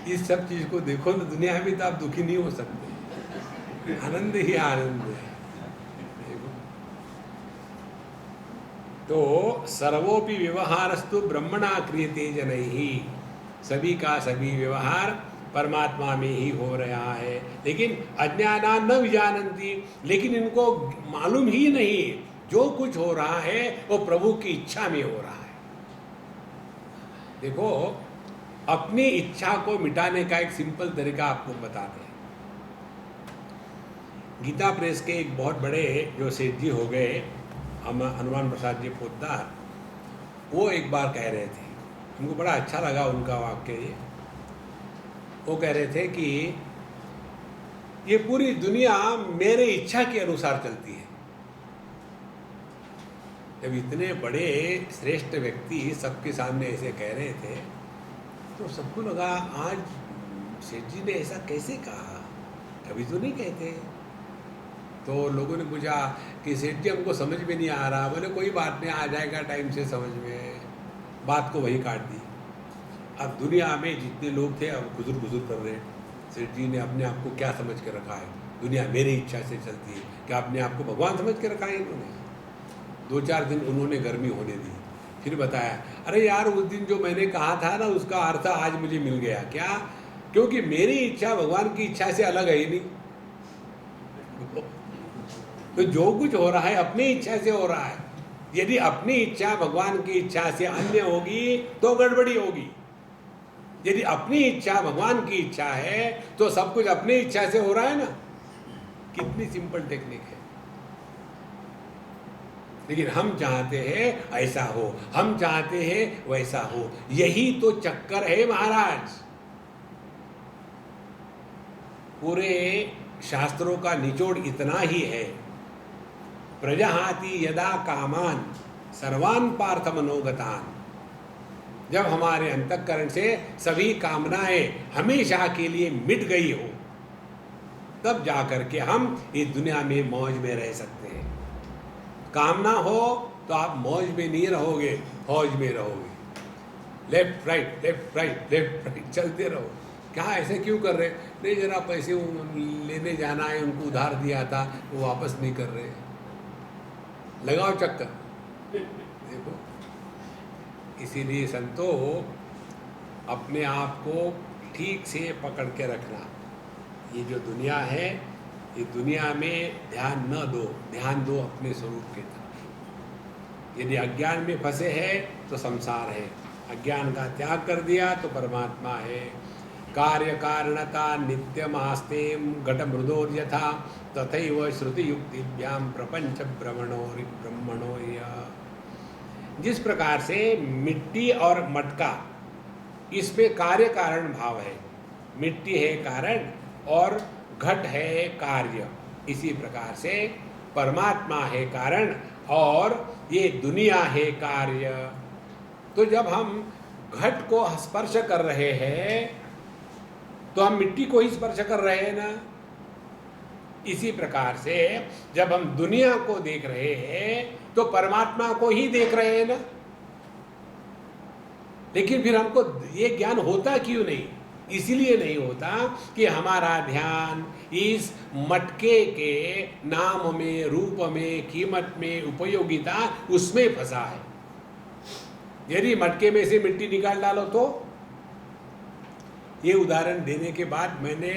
इस सब चीज को देखो ना, दुनिया में तो आप दुखी नहीं हो सकते। आनंद ही आनंद है। तो सर्वोपि व्यवहारस्तु ब्रह्मणा क्रियते जनैः, सभी का सभी व्यवहार परमात्मा में ही हो रहा है। लेकिन अज्ञाना न विजानन्ति, लेकिन इनको मालूम ही नहीं जो कुछ हो रहा है वो प्रभु की इच्छा में हो रहा है। देखो, अपनी इच्छा को मिटाने का एक सिंपल तरीका आपको बताते हैं। गीता प्रेस के एक बहुत बड़े जो सेठ जी हो गए, हनुमान प्रसाद जी पोद्दार, वो एक बार कह रहे थे, हमको बड़ा अच्छा लगा उनका वाक्य ये। वो कह रहे थे कि ये पूरी दुनिया मेरे इच्छा के अनुसार चलती है। जब इतने बड़े श्रेष्ठ व्यक्ति सबके सामने ऐसे कह रहे थे तो सबको लगा आज सेठ जी ने ऐसा कैसे कहा, कभी तो नहीं कहते। तो लोगों ने पूछा कि सेठ जी हमको समझ में नहीं आ रहा। बोले कोई बात नहीं, आ जाएगा टाइम से समझ में। बात को वही काट दी। अब दुनिया में जितने लोग थे अब गुजर गुजर कर रहे हैं। सेठ जी ने अपने आप को क्या समझ के रखा है, दुनिया मेरी इच्छा से चलती है। क्या अपने आप को भगवान समझ के रखा है इन्होंने? 2-4 दिन उन्होंने गर्मी होने दी, फिर बताया अरे यार उस दिन जो मैंने कहा था ना उसका अर्थ आज मुझे मिल गया। क्या? क्योंकि मेरी इच्छा भगवान की इच्छा से अलग है ही नहीं। तो जो कुछ हो रहा है अपनी इच्छा से हो रहा है। यदि अपनी इच्छा भगवान की इच्छा से अन्य होगी तो गड़बड़ी होगी। यदि अपनी इच्छा भगवान की इच्छा है तो सब कुछ अपनी इच्छा से हो रहा है ना। कितनी सिंपल टेक्निक है। लेकिन हम चाहते हैं ऐसा हो, हम चाहते हैं वैसा हो। यही तो चक्कर है महाराज। पूरे शास्त्रों का निचोड़ इतना ही है, प्रजहाति यदा कामान सर्वान पार्थ मनोगतान। जब हमारे अंतःकरण से सभी कामनाएं हमेशा के लिए मिट गई हो, तब जाकर के हम इस दुनिया में मौज में रह सकते हैं। कामना हो तो आप मौज में नहीं रहोगे, फौज में रहोगे। Left right left right left right चलते रहो। क्या ऐसे क्यों कर रहे? नहीं, जरा पैसे लेने जाना है, उनको उधार दिया था, वो वापस नहीं कर रहे। लगाओ चक्कर। देखो, इसीलिए संतो अपने आप को ठीक से पकड़ के रखना। ये जो दुनिया है, ये दुनिया में ध्यान न दो, ध्यान दो अपने स्वरूप की तरफ। यदि अज्ञान में फंसे हैं तो संसार है, अज्ञान का त्याग कर दिया तो परमात्मा है। कार्य कारणता नित्यमास्ते घट मृदोर्यथा तथैव श्रुति युक्तिभ्याम प्रपंच ब्रह्मणो यः। जिस प्रकार से मिट्टी और मटका, इसमें कार्य कारण भाव है। मिट्टी है कारण और घट है कार्य। इसी प्रकार से परमात्मा है कारण और ये दुनिया है कार्य। तो जब हम घट को स्पर्श कर रहे हैं तो हम मिट्टी को ही स्पर्श कर रहे हैं ना। इसी प्रकार से जब हम दुनिया को देख रहे हैं तो परमात्मा को ही देख रहे हैं ना। लेकिन फिर हमको ये ज्ञान होता क्यों नहीं? इसलिए नहीं होता कि हमारा ध्यान इस मटके के नाम में, रूप में, कीमत में, उपयोगिता उसमें फंसा है। यदि मटके में से मिट्टी निकाल डालो तो, ये उदाहरण देने के बाद मैंने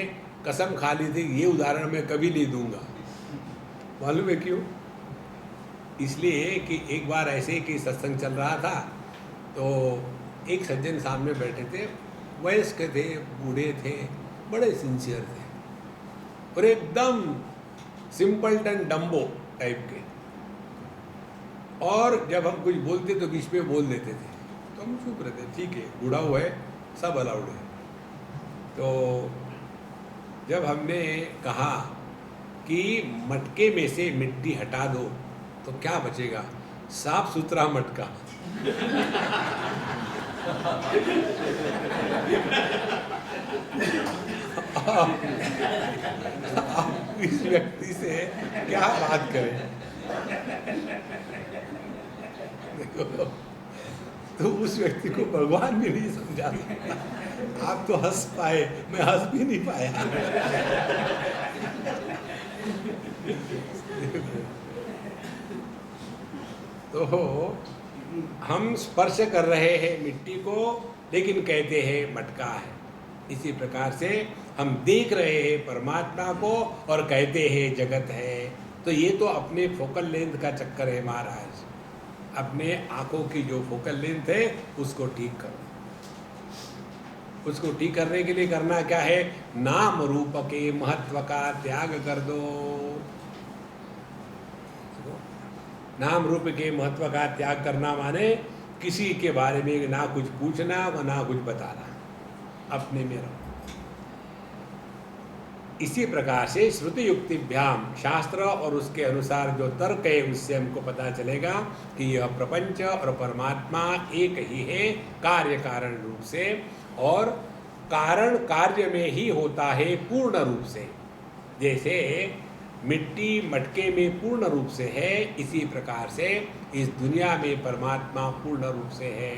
कसम खा ली थी ये उदाहरण मैं कभी नहीं दूंगा। मालूम है क्यों? इसलिए कि एक बार ऐसे कि सत्संग चल रहा था तो एक सज्जन सामने बैठे थे, वयस्क थे, बूढ़े थे, बड़े सिंसियर थे और एकदम सिंपलटन डम्बो टाइप के। और जब हम कुछ बोलते तो बीच में बोल देते थे तो हम चुप रहते, ठीक है बूढ़ा हुआ है, सब अलाउड है। तो जब हमने कहा कि मटके में से मिट्टी हटा दो तो क्या बचेगा? साफ सुथरा मटका। आप इस व्यक्ति से क्या बात करें? देखो, तो उस व्यक्ति को भगवान भी नहीं समझा सकता। आप तो हंस पाए, मैं हंस भी नहीं पाया। तो हम स्पर्श कर रहे हैं मिट्टी को, लेकिन कहते हैं मटका है। इसी प्रकार से हम देख रहे हैं परमात्मा को और कहते हैं जगत है। तो ये तो अपने फोकल लेंथ का चक्कर है महाराज। अपने आंखों की जो फोकल लेंथ है उसको ठीक करो। उसको ठीक करने के लिए करना क्या है? नाम रूप के महत्व का त्याग कर दो। नाम रूप के महत्व का त्याग करना माने किसी के बारे में ना कुछ पूछना व ना कुछ बताना, अपने में रहो। इसी प्रकार से श्रुति युक्तिभ्याम, शास्त्र और उसके अनुसार जो तर्क है उससे हमको पता चलेगा कि यह प्रपंच और परमात्मा एक ही है कार्य कारण रूप से, और कारण कार्य में ही होता है पूर्ण रूप से। जैसे मिट्टी मटके में पूर्ण रूप से है, इसी प्रकार से इस दुनिया में परमात्मा पूर्ण रूप से है।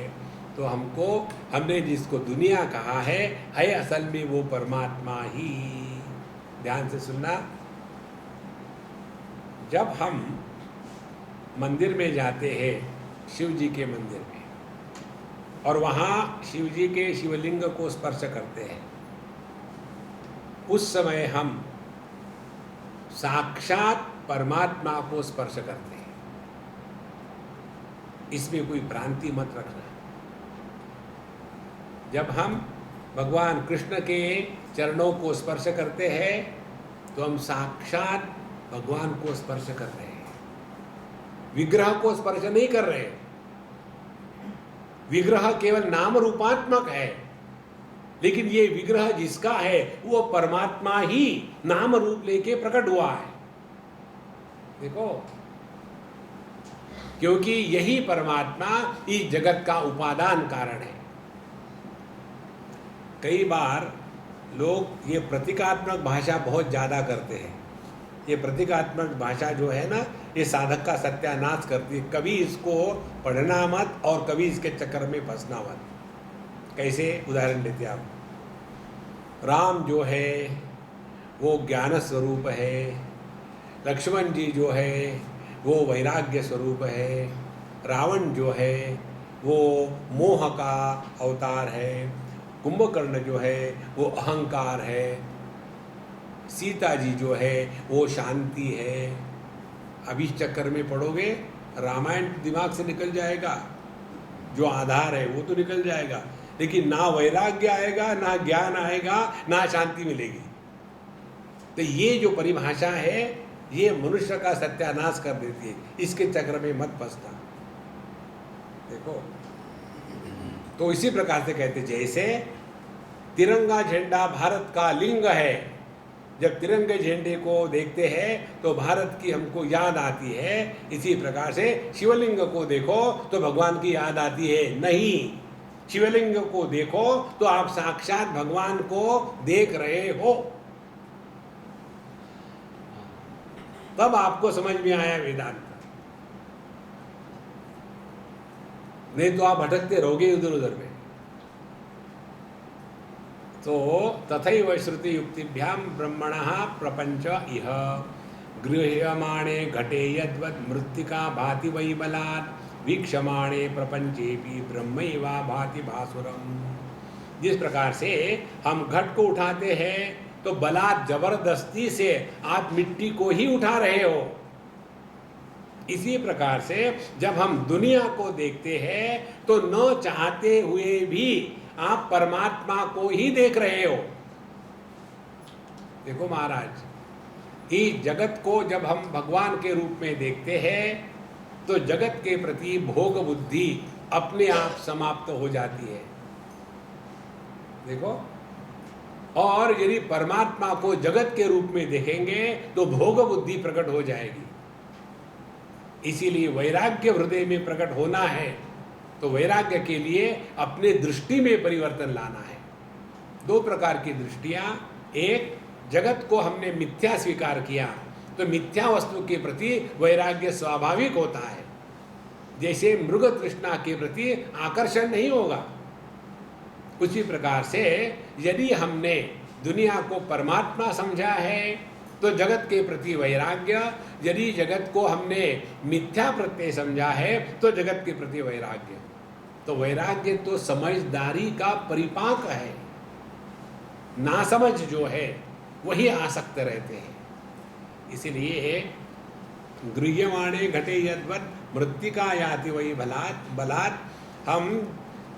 तो हमने जिसको दुनिया कहा है असल में वो परमात्मा ही। ध्यान से सुनना, जब हम मंदिर में जाते हैं, शिव जी के मंदिर में, और वहाँ शिव जी के शिवलिंग को स्पर्श करते हैं, उस समय हम साक्षात परमात्मा को स्पर्श करते हैं। इसमें कोई भ्रांति मत रखना। जब हम भगवान कृष्ण के चरणों को स्पर्श करते हैं तो हम साक्षात भगवान को स्पर्श कर रहे हैं, विग्रह को स्पर्श नहीं कर रहे। विग्रह केवल नाम रूपात्मक है, लेकिन ये विग्रह जिसका है वो परमात्मा ही नाम रूप लेके प्रकट हुआ है। देखो, क्योंकि यही परमात्मा इस जगत का उपादान कारण है। कई बार लोग ये प्रतीकात्मक भाषा बहुत ज़्यादा करते हैं। ये प्रतीकात्मक भाषा जो है ना, ये साधक का सत्यानाश करती है। कभी इसको पढ़ना मत और कभी इसके चक्कर में फंसना मत। कैसे? उदाहरण देते आप, राम जो है वो ज्ञान स्वरूप है, लक्ष्मण जी जो है वो वैराग्य स्वरूप है, रावण जो है वो मोह का अवतार है, कुंभकर्ण जो है वो अहंकार है, सीता जी जो है वो शांति है। अब इस चक्कर में पढ़ोगे, रामायण दिमाग से निकल जाएगा, जो आधार है वो तो निकल जाएगा, लेकिन ना वैराग्य आएगा, ना ज्ञान आएगा, ना शांति मिलेगी। तो ये जो परिभाषा है ये मनुष्य का सत्यानाश कर देती है। इसके चक्र में मत फंसना। देखो, तो इसी प्रकार से कहते, जैसे तिरंगा झंडा भारत का लिंग है, जब तिरंगे झंडे को देखते हैं तो भारत की हमको याद आती है। इसी प्रकार से शिवलिंग को देखो तो भगवान की याद आती है? नहीं। शिवलिंग को देखो तो आप साक्षात भगवान को देख रहे हो, तब आपको समझ में आया वेदांत। नहीं तो आप भटकते रहोगे इधर उधर में। तो तथैव श्रुति युक्तिभ्याम ब्रह्मणः प्रपंच इह गृह्यमाणे घटे यद्वत् मृत्तिका भाति वै बलात् वीक्षमाणे प्रपंचेपि ब्रह्मैवा भाति भासुरम। जिस प्रकार से हम घट को उठाते हैं तो बलात् जबरदस्ती से आप मिट्टी को ही उठा रहे हो। इसी प्रकार से जब हम दुनिया को देखते हैं तो न चाहते हुए भी आप परमात्मा को ही देख रहे हो। देखो महाराज, इस जगत को जब हम भगवान के रूप में देखते हैं तो जगत के प्रति भोग बुद्धि अपने आप समाप्त हो जाती है। देखो, और यदि परमात्मा को जगत के रूप में देखेंगे तो भोग बुद्धि प्रकट हो जाएगी। इसीलिए वैराग्य हृदय में प्रकट होना है तो वैराग्य के लिए अपने दृष्टि में परिवर्तन लाना है। दो प्रकार की दृष्टियां, एक जगत को हमने मिथ्या स्वीकार किया तो मिथ्या वस्तु के प्रति वैराग्य स्वाभाविक होता है। जैसे मृग तृष्णा के प्रति आकर्षण नहीं होगा, उसी प्रकार से यदि हमने दुनिया को परमात्मा समझा है तो जगत के प्रति वैराग्य, यदि जगत को हमने मिथ्या प्रत्यय समझा है तो जगत के प्रति वैराग्य। तो वैराग्य तो समझदारी का परिपाक है। नासमझ जो है वही आसक्त रहते हैं। इसलिए गृह्यमाणे घटे यद्वत् मृत्तिका याति वही बलात्। हम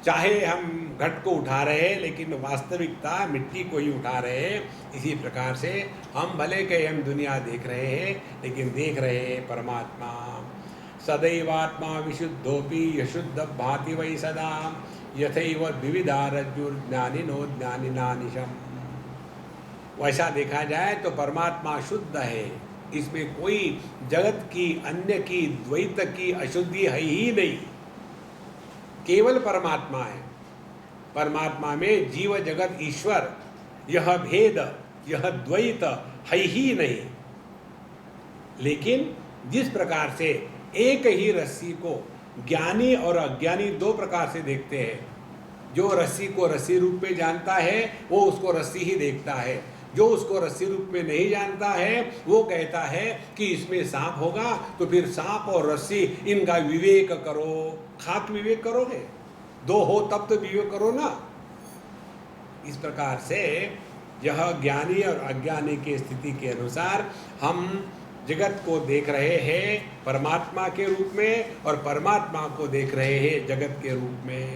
चाहे हम घट को उठा रहे हैं लेकिन वास्तविकता मिट्टी को ही उठा रहे हैं। इसी प्रकार से हम भले के हम दुनिया देख रहे हैं लेकिन देख रहे हैं परमात्मा। सदैवात्मा विशुद्धोपि यशुद्ध भाति वै सदा यथैव विविधा रज्जुर्ज्ञानिनो ज्ञानिनानिशम्। वैसा देखा जाए तो परमात्मा शुद्ध है, इसमें कोई जगत की, अन्य की, द्वैत की अशुद्धि है ही नहीं, केवल परमात्मा है। परमात्मा में जीव जगत ईश्वर यह भेद, यह द्वैत है ही नहीं। लेकिन जिस प्रकार से एक ही रस्सी को ज्ञानी और अज्ञानी दो प्रकार से देखते हैं, जो रस्सी को रस्सी रूप में जानता है वो उसको रस्सी ही देखता है, जो उसको रस्सी रूप में नहीं जानता है वो कहता है कि इसमें सांप होगा, तो फिर सांप और रस्सी इनका विवेक करो। खाक विवेक करोगे? दो हो तब तो विवेक करो ना। इस प्रकार से यह ज्ञानी और अज्ञानी की स्थिति के अनुसार हम जगत को देख रहे हैं परमात्मा के रूप में और परमात्मा को देख रहे हैं जगत के रूप में।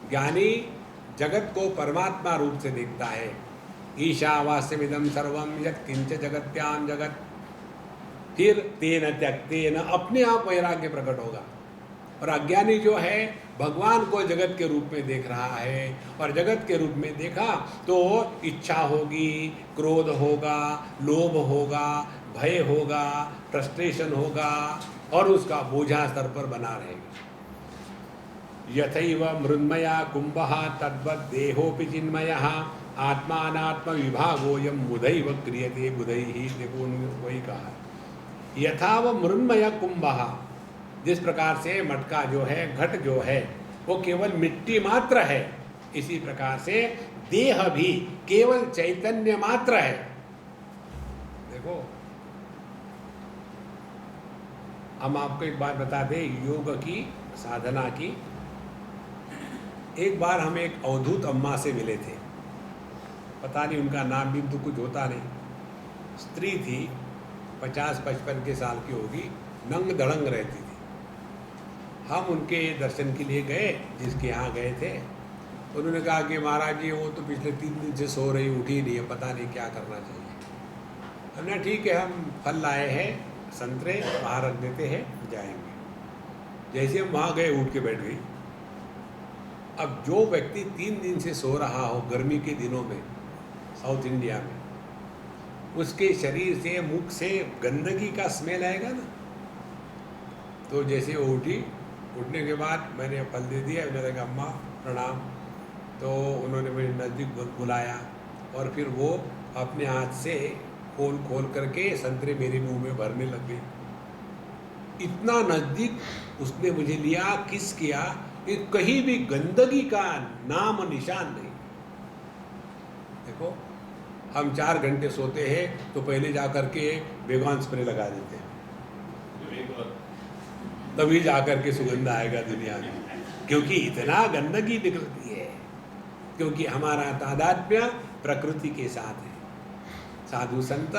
ज्ञानी जगत को परमात्मा रूप से देखता है। ईशावास्यमिदं सर्वं यत्किंच जगत्याम जगत, फिर तेन त्यक्तेन अपने आप वैराग्य प्रकट होगा। और अज्ञानी जो है भगवान को जगत के रूप में देख रहा है, और जगत के रूप में देखा तो इच्छा होगी, क्रोध होगा, लोभ होगा, भय होगा, फ्रस्ट्रेशन होगा और उसका बोझा स्तर पर बना रहेगा। यथैव मृन्मया कुंभः तद्वत् देहोपि चिन्मयः आत्मानात्म विभागोऽयं बुधैव क्रियते बुधैः। देखो वही कहा, यथाव मृन्मय कुंभः, जिस प्रकार से मटका जो है, घट जो है वो केवल मिट्टी मात्र है, इसी प्रकार से देह भी केवल चैतन्य मात्र है। देखो हम आपको एक बात बता दें योग की साधना की। एक बार हम एक अवधूत अम्मा से मिले थे, पता नहीं उनका नाम भी तो कुछ होता नहीं, स्त्री थी, 50-55 के साल की होगी, नंग धड़ंग रहती थी। हम उनके दर्शन के लिए गए, जिसके यहाँ गए थे। उन्होंने कहा कि महाराज जी वो तो पिछले 3 दिन से सो रही, उठी नहीं है, पता नहीं क्या करना चाहिए। हमने ठीक है, हम फल लाए हैं, संतरे बाहर रख देते हैं, जाएंगे। जैसे हम वहाँ गए उठ के बैठ गई। अब जो व्यक्ति 3 दिन से सो रहा हो गर्मी के दिनों में साउथ इंडिया में, उसके शरीर से, मुख से गंदगी का स्मेल आएगा ना। तो जैसे वो उठी, उठने के बाद मैंने फल दे दिया, मैंने कहा अम्मा प्रणाम। तो उन्होंने मेरे नज़दीक बुलाया और फिर वो अपने हाथ से खोल खोल करके संतरे मेरे मुंह में भरने लग गई। इतना नज़दीक उसने मुझे लिया, किस किया, कहीं भी गंदगी का नाम निशान नहीं। देखो हम 4 घंटे सोते हैं तो पहले जा कर के बेगॉन स्प्रे लगा देते हैं, तभी जा कर के सुगंध आएगा दुनिया में, क्योंकि इतना गंदगी निकलती है। क्योंकि हमारा तादात्म्य प्रकृति के साथ है। साधु संत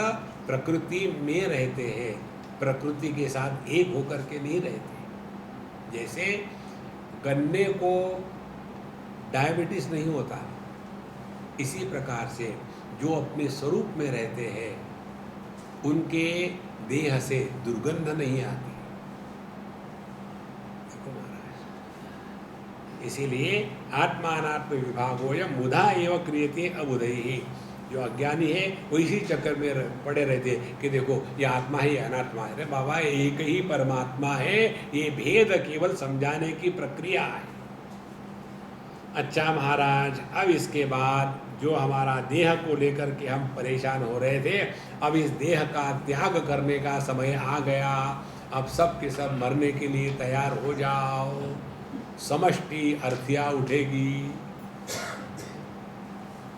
प्रकृति में रहते हैं, प्रकृति के साथ एक होकर के नहीं रहते। जैसे गन्ने को डायबिटीज नहीं होता, इसी प्रकार से जो अपने स्वरूप में रहते हैं उनके देह से दुर्गंध नहीं आती। देखो महाराज, इसीलिए आत्मानात्म विभागोऽयं मुधा एव क्रियते अबुधैः। जो अज्ञानी है वो इसी चक्कर में पड़े रहते कि देखो ये आत्मा है, ये अनात्मा है। अरे बाबा एक ही परमात्मा है, ये भेद केवल समझाने की प्रक्रिया है। अच्छा महाराज, अब इसके बाद जो हमारा देह को लेकर के हम परेशान हो रहे थे, अब इस देह का त्याग करने का समय आ गया। अब सब के सब मरने के लिए तैयार हो जाओ, समष्टि अर्थिया उठेगी।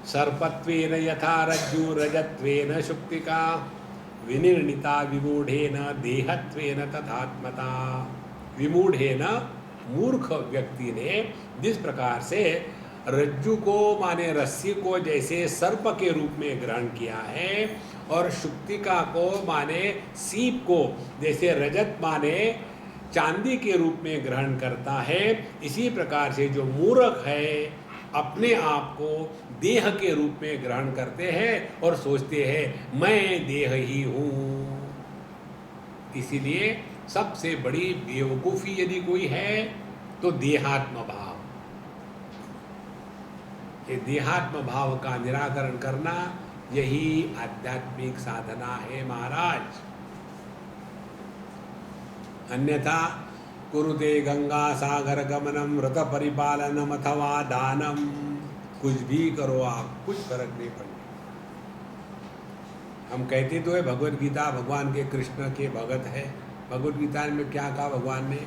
सर्पत्वेन यथा रज्जु रजत्वेन शुक्तिका विनिर्णिता विमूढ़ेन देहत्वेन तथात्मता। विमूढ़ेन मूर्ख व्यक्ति ने जिस प्रकार से रज्जु को माने रस्सी को जैसे सर्प के रूप में ग्रहण किया है, और शुक्तिका को माने सीप को जैसे रजत माने चांदी के रूप में ग्रहण करता है, इसी प्रकार से जो मूर्ख है अपने आप को देह के रूप में ग्रहण करते हैं और सोचते हैं मैं देह ही हूँ। इसीलिए सबसे बड़ी बेवकूफ़ी यदि कोई है तो देहात्म भाव। ये देहात्म भाव का निराकरण करना यही आध्यात्मिक साधना है महाराज। अन्यथा कुरुते गंगा सागर गमनम व्रत परिपालनम अथवा दानम, कुछ भी करो आप, कुछ फर्क नहीं पड़ता। हम कहते तो है भगवत गीता भगवान के कृष्ण के भगत है। भगवत गीता में क्या कहा भगवान ने?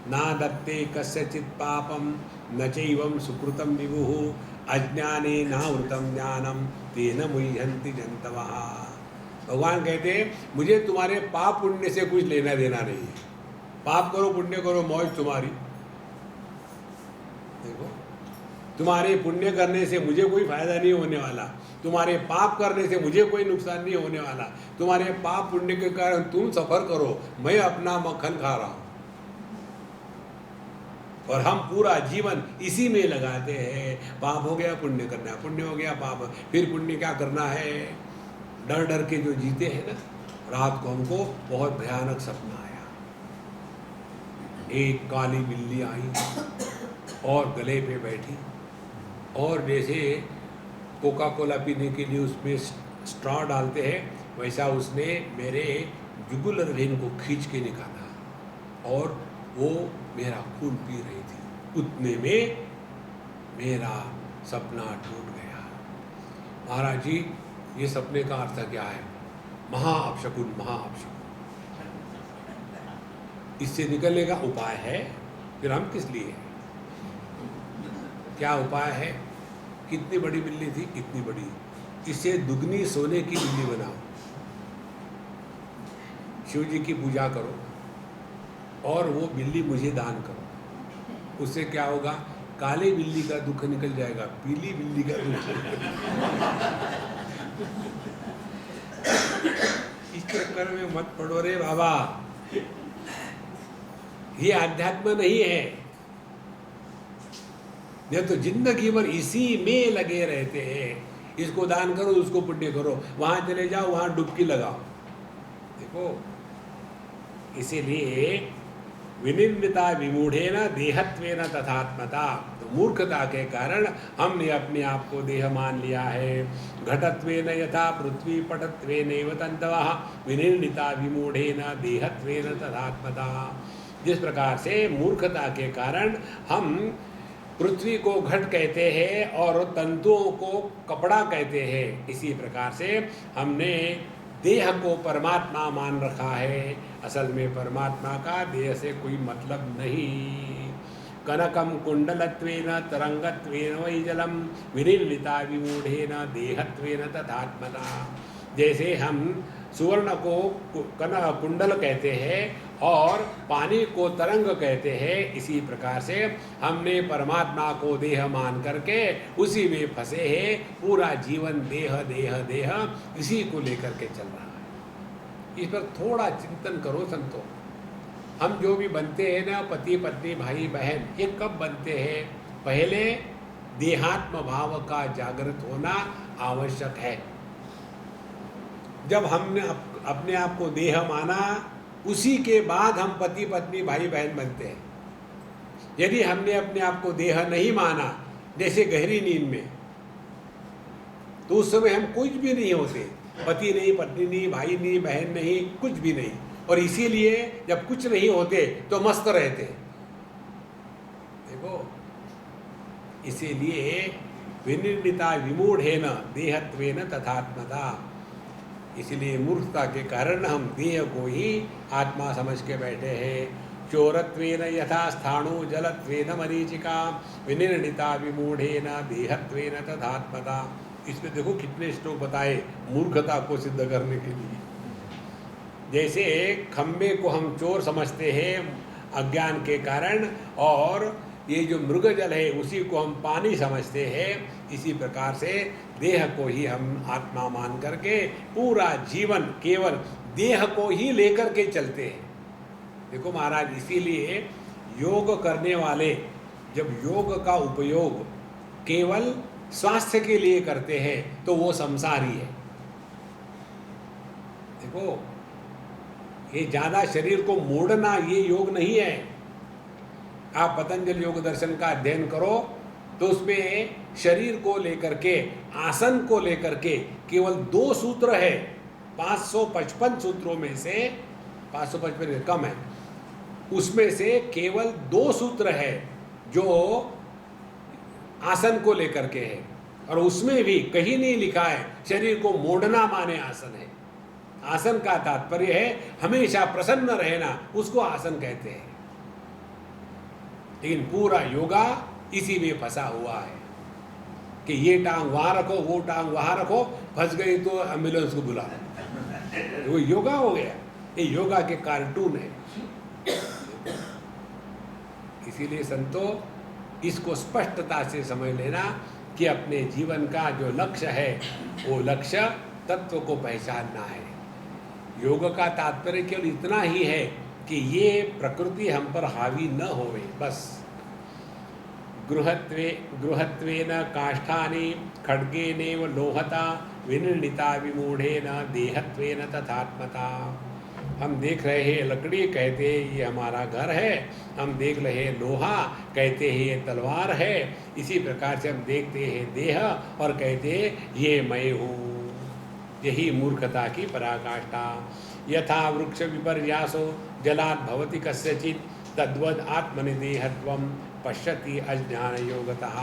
ना दत्ते कस्यचित् पापम न चैवं सुकृतम विभुः अज्ञाने नावृतम ज्ञानम तेन मुह्यन्ति जन्तवः। भगवान कहते हैं मुझे तुम्हारे पाप पुण्य से कुछ लेना देना नहीं है। पाप करो पुण्य करो मौज तुम्हारी। देखो, तुम्हारे पुण्य करने से मुझे कोई फायदा नहीं होने वाला, तुम्हारे पाप करने से मुझे कोई नुकसान नहीं होने वाला। तुम्हारे पाप पुण्य के कारण तुम सफर करो, मैं अपना मक्खन खा रहा हूं। और हम पूरा जीवन इसी में लगाते हैं, पाप हो गया पुण्य करना, पुण्य हो गया पाप, फिर पुण्य क्या करना है। डर डर के जो जीते हैं ना, रात को हमको बहुत भयानक सपना आया। एक काली बिल्ली आई और गले पे बैठी और जैसे कोका कोला पीने के लिए उसमें स्ट्रॉ डालते हैं वैसा उसने मेरे जुगुलर वेन को खींच के निकाला और वो मेरा खून पी रही थी। उतने में मेरा सपना टूट गया। महाराज जी, ये सपने का अर्थ क्या है? महाअपशकुन, महाअपशकुन। इससे निकलने का उपाय है। फिर हम किस लिए? क्या उपाय है? कितनी बड़ी बिल्ली थी? इतनी बड़ी। इसे दुगनी सोने की बिल्ली बनाओ, शिव जी की पूजा करो और वो बिल्ली मुझे दान करो। उससे क्या होगा? काली बिल्ली का दुख निकल जाएगा, पीली बिल्ली का दुख। इस चक्कर में मत पड़ो रे बाबा, ये अध्यात्म नहीं है। ये तो जिंदगी भर इसी में लगे रहते हैं। इसको दान करो, उसको पुण्य करो, वहां चले जाओ, वहां डुबकी लगाओ। देखो, इसीलिए विनिर्मिता विमूढ़ेन देहत्वेन तथात्मता। तो मूर्खता के कारण हमने अपने आप को देह मान लिया है। घटत्वेन यथा पृथ्वी पटत्वेनैव तन्तवः विनिर्मिता विमूढ़ेन देहत्वेन तथात्मता। जिस प्रकार से मूर्खता के कारण हम पृथ्वी को घट कहते हैं और तंतुओं को कपड़ा कहते हैं, इसी प्रकार से हमने देह को परमात्मा मान रखा है। असल में परमात्मा का देह से कोई मतलब नहीं। कनकम कुंडलत्वेन तरंगत्वेन वै जलम विनिर्मिता विमूढ़ेन देहत्वेन तथात्मना। जैसे हम सुवर्ण को कुंडल कहते हैं और पानी को तरंग कहते हैं, इसी प्रकार से हमने परमात्मा को देह मान करके उसी में फंसे हैं। पूरा जीवन देह देह देह इसी को लेकर के चल रहा है। इस पर थोड़ा चिंतन करो संतो। हम जो भी बनते हैं ना, पति पत्नी भाई बहन, ये कब बनते हैं? पहले देहात्म भाव का जागृत होना आवश्यक है। जब हमने अपने आप को देह माना, उसी के बाद हम पति पत्नी भाई बहन बनते हैं। यदि हमने अपने आप को देह नहीं माना, जैसे गहरी नींद में, तो उस समय हम कुछ भी नहीं होते। पति नहीं, पत्नी नहीं, भाई नहीं, बहन नहीं, कुछ भी नहीं। और इसीलिए जब कुछ नहीं होते तो मस्त रहते। देखो, इसीलिए विनिर्मिता विमूढ़ेन देहत्वेन तथात्मता। इसलिए मूर्खता के कारण हम देह को ही आत्मा समझ के बैठे हैं। चोरत्वेन यथा स्थाणु जलत्वेन मरीचिका विनिर्णिता विमूढ़ेन देहत्वेन तथात्मता। इसमें देखो कितने श्लोक बताए मूर्खता को सिद्ध करने के लिए। जैसे खम्बे को हम चोर समझते हैं अज्ञान के कारण, और ये जो मृग जल है उसी को हम पानी समझते हैं, इसी प्रकार से देह को ही हम आत्मा मान करके पूरा जीवन केवल देह को ही लेकर के चलते हैं। देखो महाराज, इसीलिए योग करने वाले जब योग का उपयोग केवल स्वास्थ्य के लिए करते हैं तो वो संसारी है। देखो, ये ज़्यादा शरीर को मोड़ना ये योग नहीं है। आप पतंजलि योग दर्शन का अध्ययन करो तो उसमें शरीर को लेकर के, आसन को लेकर के केवल 2 सूत्र है। 555 सूत्रों में से 555 कम है, उसमें से केवल 2 सूत्र है जो आसन को लेकर के है, और उसमें भी कहीं नहीं लिखा है शरीर को मोड़ना माने आसन है। आसन का तात्पर्य है हमेशा प्रसन्न रहना, उसको आसन कहते हैं। लेकिन पूरा योगा इसी में फंसा हुआ है कि ये टांग वहां रखो, वो टांग वहां रखो, फंस गई तो एम्बुलेंस को बुला, वो योगा हो गया। ये योगा के कार्टून है। इसीलिए संतो, इसको स्पष्टता से समझ लेना कि अपने जीवन का जो लक्ष्य है वो लक्ष्य तत्व को पहचानना है। योग का तात्पर्य केवल इतना ही है कि ये प्रकृति हम पर हावी न होवे, बस। गृहत्वेन काष्ठानि खड्गेनेव लोहता विनिर्णिता विमूढ़ेन देहत्वेन तथात्मता। हम देख रहे हैं लकड़ी, कहते हैं ये हमारा घर है। हम देख रहे हैं लोहा, कहते हैं ये तलवार है। इसी प्रकार से हम देखते हैं देह और कहते हैं ये मैं हूँ। यही मूर्खता की पराकाष्ठा। यथा वृक्ष विपर्यासो जलात् भवति कस्यचित् तद्वद् आत्मनि देहत्वं पश्यति अज्ञान योगतः।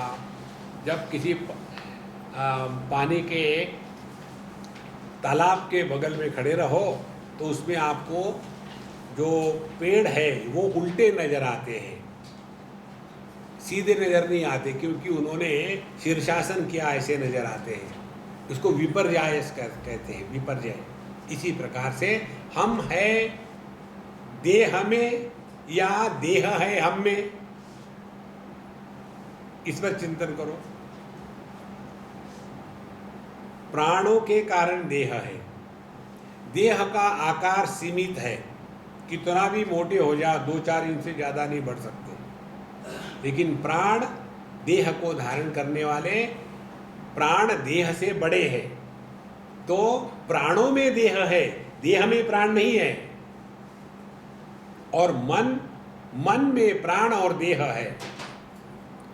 जब किसी पानी के तालाब के बगल में खड़े रहो तो उसमें आपको जो पेड़ है वो उल्टे नजर आते हैं, सीधे नजर नहीं आते, क्योंकि उन्होंने शीर्षासन किया, ऐसे नजर आते हैं। उसको विपर्याय कहते हैं, विपर्याय। इसी प्रकार से हम है देह में या देह है हम में, इस पर चिंतन करो। प्राणों के कारण देह है। देह का आकार सीमित है, कितना भी मोटे हो जा, 2-4 इंच से ज़्यादा नहीं बढ़ सकते। लेकिन प्राण देह को धारण करने वाले, प्राण देह से बड़े हैं। तो प्राणों में देह है, देह में प्राण नहीं है। और मन में प्राण और देह है।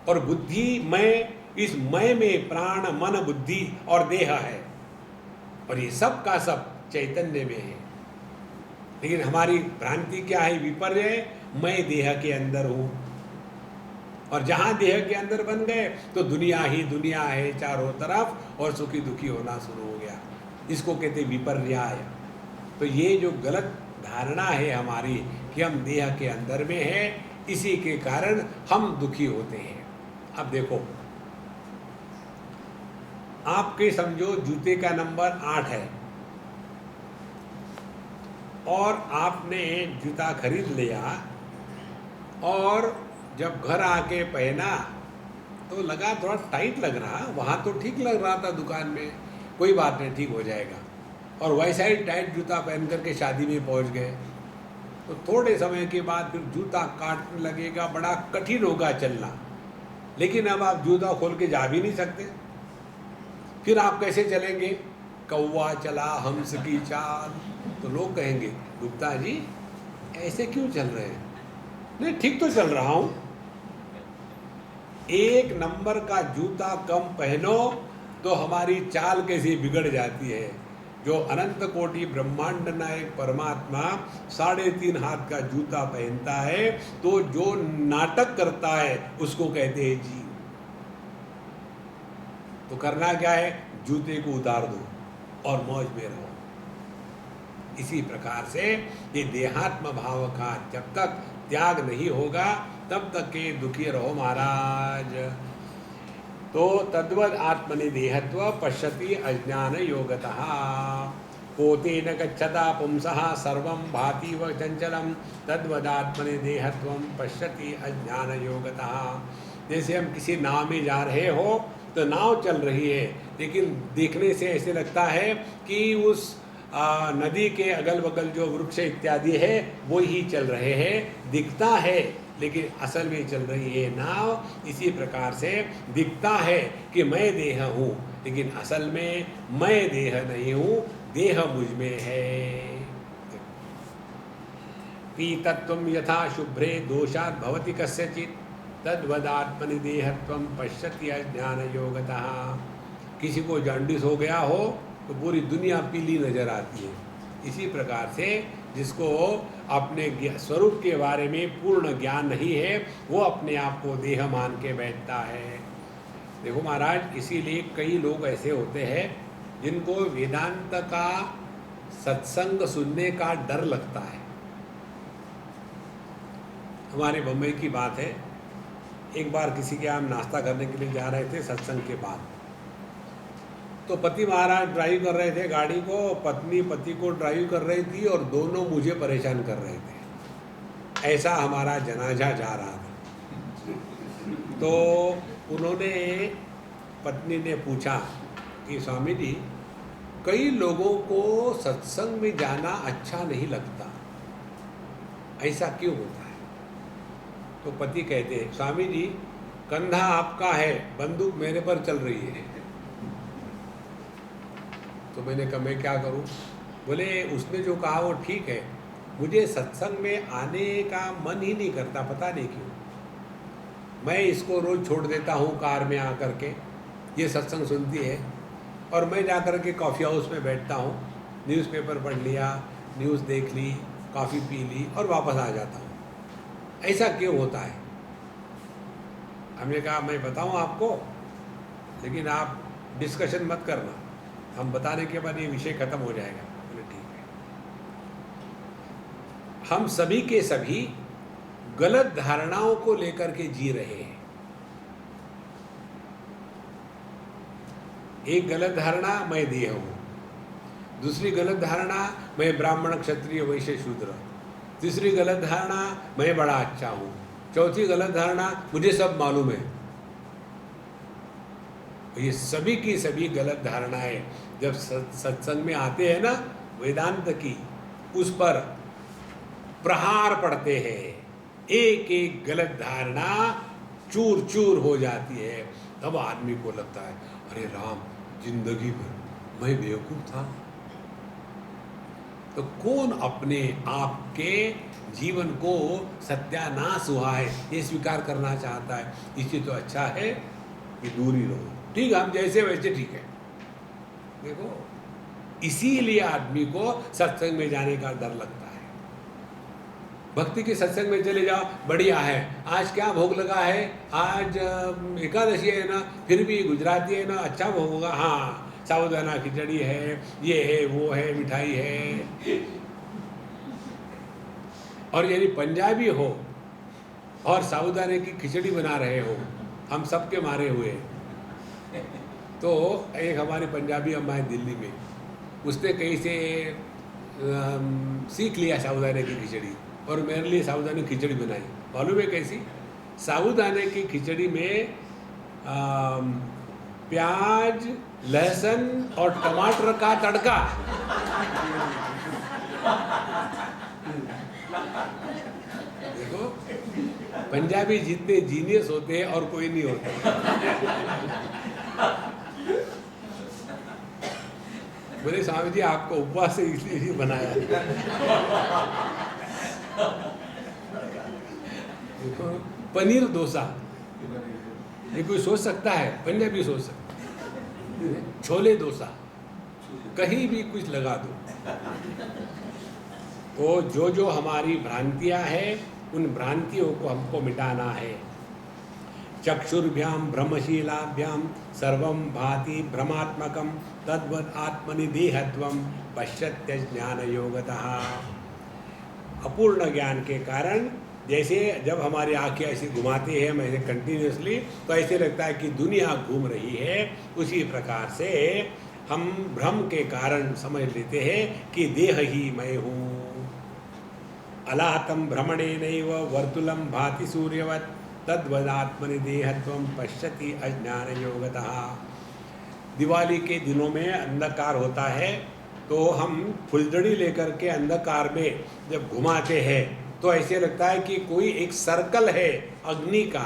और बुद्धि मैं, इस मैं में प्राण मन बुद्धि और देह है। और ये सब का सब चैतन्य में है। लेकिन हमारी भ्रांति क्या है, विपर्य, मैं देह के अंदर हूँ। और जहाँ देह के अंदर बन गए तो दुनिया ही दुनिया है चारों तरफ, और सुखी दुखी होना शुरू हो गया। इसको कहते विपर्याय। तो ये जो गलत धारणा है हमारी कि हम देह के अंदर में हैं, इसी के कारण हम दुखी होते हैं। अब देखो, आपके समझो जूते का नंबर 8 है और आपने जूता खरीद लिया, और जब घर आके पहना तो लगा थोड़ा टाइट लग रहा। वहाँ तो ठीक लग रहा था दुकान में, कोई बात नहीं, ठीक हो जाएगा। और वैसा ही टाइट जूता पहन करके शादी में पहुँच गए तो थोड़े समय के बाद फिर जूता काटने लगेगा, बड़ा कठिन होगा चलना। लेकिन अब आप जूता खोल के जा भी नहीं सकते, फिर आप कैसे चलेंगे? कौवा चला हंस की चाल। तो लोग कहेंगे गुप्ता जी ऐसे क्यों चल रहे हैं? नहीं, ठीक तो चल रहा हूँ। 1 नंबर का जूता कम पहनो तो हमारी चाल कैसी बिगड़ जाती है। जो अनंत कोटि ब्रह्मांड नायक परमात्मा 3.5 हाथ का जूता पहनता है, तो जो नाटक करता है उसको कहते हैं जीव। तो करना क्या है? जूते को उतार दो और मौज में रहो। इसी प्रकार से ये देहात्म भाव का जब तक त्याग नहीं होगा तब तक के दुखी रहो महाराज। तो तद्वद आत्मनि देहत्व पश्यति अज्ञान योगतः। कोतेन गच्छता पुंसः सर्वं भाति व चंचलम तद्वदात्मनि देहत्वं पश्यति अज्ञान योगतः। जैसे हम किसी नाव में जा रहे हो तो नाव चल रही है, लेकिन देखने से ऐसे लगता है कि उस नदी के अगल बगल जो वृक्ष इत्यादि है वो ही चल रहे हैं, दिखता है लेकिन असल में चल रही है नाव। इसी प्रकार से दिखता है कि मैं देह हूँ, लेकिन असल में मैं देह नहीं हूँ, देह मुझ में है। पीतत्वं यथा शुभ्रे दोषात् भवति कस्यचित् तद्वदात्मनि देहत्वं पश्यति अज्ञानयोगतः। किसी को जॉन्डिस हो गया हो तो पूरी दुनिया पीली नजर आती है। इसी प्रकार से जिसको अपने स्वरूप के बारे में पूर्ण ज्ञान नहीं है वो अपने आप को देह मान के बैठता है। देखो महाराज, इसीलिए कई लोग ऐसे होते हैं जिनको वेदांत का सत्संग सुनने का डर लगता है। हमारे बम्बई की बात है, एक बार किसी के यहाँ नाश्ता करने के लिए जा रहे थे सत्संग के बाद, तो पति महाराज ड्राइव कर रहे थे गाड़ी को, पत्नी पति को ड्राइव कर रही थी और दोनों मुझे परेशान कर रहे थे। ऐसा हमारा जनाजा जा रहा था। तो उन्होंने, पत्नी ने पूछा कि स्वामी जी, कई लोगों को सत्संग में जाना अच्छा नहीं लगता, ऐसा क्यों होता है? तो पति कहते हैं, स्वामी जी कंधा आपका है, बंदूक मेरे पर चल रही है। तो मैंने कहा मैं क्या करूं? बोले उसने जो कहा वो ठीक है, मुझे सत्संग में आने का मन ही नहीं करता, पता नहीं क्यों। मैं इसको रोज़ छोड़ देता हूँ कार में आकर के, ये सत्संग सुनती है और मैं जाकर के कॉफ़ी हाउस में बैठता हूँ, न्यूज़पेपर पढ़ लिया, न्यूज़ देख ली, कॉफ़ी पी ली और वापस आ जाता हूँ। ऐसा क्यों होता है? हमने कहा मैं बताऊँ आपको, लेकिन आप डिस्कशन मत करना, हम बताने के बाद ये विषय खत्म हो जाएगा। बोले ठीक है। हम सभी के सभी गलत धारणाओं को लेकर के जी रहे हैं। एक गलत धारणा मैं देह हूँ, दूसरी गलत धारणा मैं ब्राह्मण क्षत्रिय वैश्य शूद्र, तीसरी गलत धारणा मैं बड़ा अच्छा हूँ, चौथी गलत धारणा मुझे सब मालूम है। ये सभी की सभी गलत धारणाएं जब सत्संग में आते हैं ना वेदांत की, उस पर प्रहार पड़ते हैं, एक एक गलत धारणा चूर चूर हो जाती है। तब आदमी को लगता है अरे राम, जिंदगी भर मैं बेवकूफ था। तो कौन अपने आप के जीवन को सत्यानाश हुआ है ये स्वीकार करना चाहता है? इससे तो अच्छा है कि दूर ही रहो। ठीक है, हम जैसे वैसे ठीक है। देखो, इसीलिए आदमी को सत्संग में जाने का डर लगता है। भक्ति के सत्संग में चले जाओ, बढ़िया है, आज क्या भोग लगा है, आज एकादशी है ना, फिर भी गुजराती है ना, अच्छा भोग होगा, हाँ साबूदाना खिचड़ी है, ये है वो है, मिठाई है। और यदि पंजाबी हो और साबूदाने की खिचड़ी बना रहे हो, हम सबके मारे हुए। तो एक हमारी पंजाबी अम्मा है दिल्ली में, उसने कहीं से सीख लिया साबूदाने की खिचड़ी और मेरे लिए साबूदाने की खिचड़ी बनाई। मालूम है कैसी? साबूदाने की खिचड़ी में प्याज, लहसुन और टमाटर का तड़का। देखो, पंजाबी जितने जीनियस होते हैं और कोई नहीं होता। बोले स्वामी जी आपको उपवास से इसलिए बनाया। देखो, पनीर डोसा, ये कोई सोच सकता है? पंजाबी सोच सकता है। छोले डोसा, कहीं भी कुछ लगा दो। तो जो जो हमारी भ्रांतियां हैं, उन भ्रांतियों को हमको मिटाना है। चक्षुर्भ्याम ब्रह्मशीलाभ्याम सर्वं भाति भ्रमात्मकं तद्वद आत्मनि देहत्वं पश्यत्य ज्ञान योगतः। अपूर्ण ज्ञान के कारण जैसे जब हमारी आँखें ऐसी घुमाती हैं ऐसे कंटिन्यूसली, तो ऐसे लगता है कि दुनिया घूम रही है। उसी प्रकार से हम भ्रम के कारण समझ लेते हैं कि देह ही मैं हूँ। अलातम भ्रमणेनैव वर्तुलम भाति सूर्यवत् तद्वदात्मनि देहत्वं पश्यति अज्ञान योगतः। दिवाली के दिनों में अंधकार होता है तो हम फुलझड़ी लेकर के अंधकार में जब घुमाते हैं तो ऐसे लगता है कि कोई एक सर्कल है अग्नि का,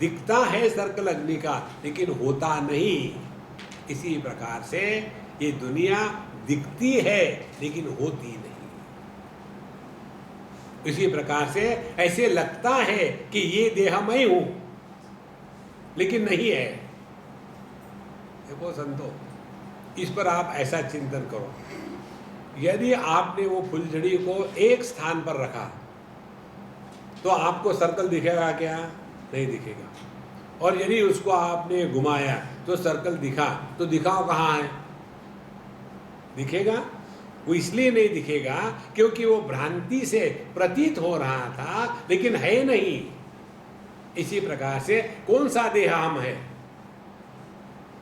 दिखता है सर्कल अग्नि का लेकिन होता नहीं। इसी प्रकार से ये दुनिया दिखती है लेकिन होती नहीं। इसी प्रकार से ऐसे लगता है कि ये देह मैं हूं लेकिन नहीं है। देखो संतो, इस पर आप ऐसा चिंतन करो, यदि आपने वो फुलझड़ी को एक स्थान पर रखा तो आपको सर्कल दिखेगा क्या? नहीं दिखेगा। और यदि उसको आपने घुमाया तो सर्कल दिखा, तो दिखाओ कहाँ है? दिखेगा? वो इसलिए नहीं दिखेगा क्योंकि वो भ्रांति से प्रतीत हो रहा था लेकिन है नहीं। इसी प्रकार से कौन सा देह हम है?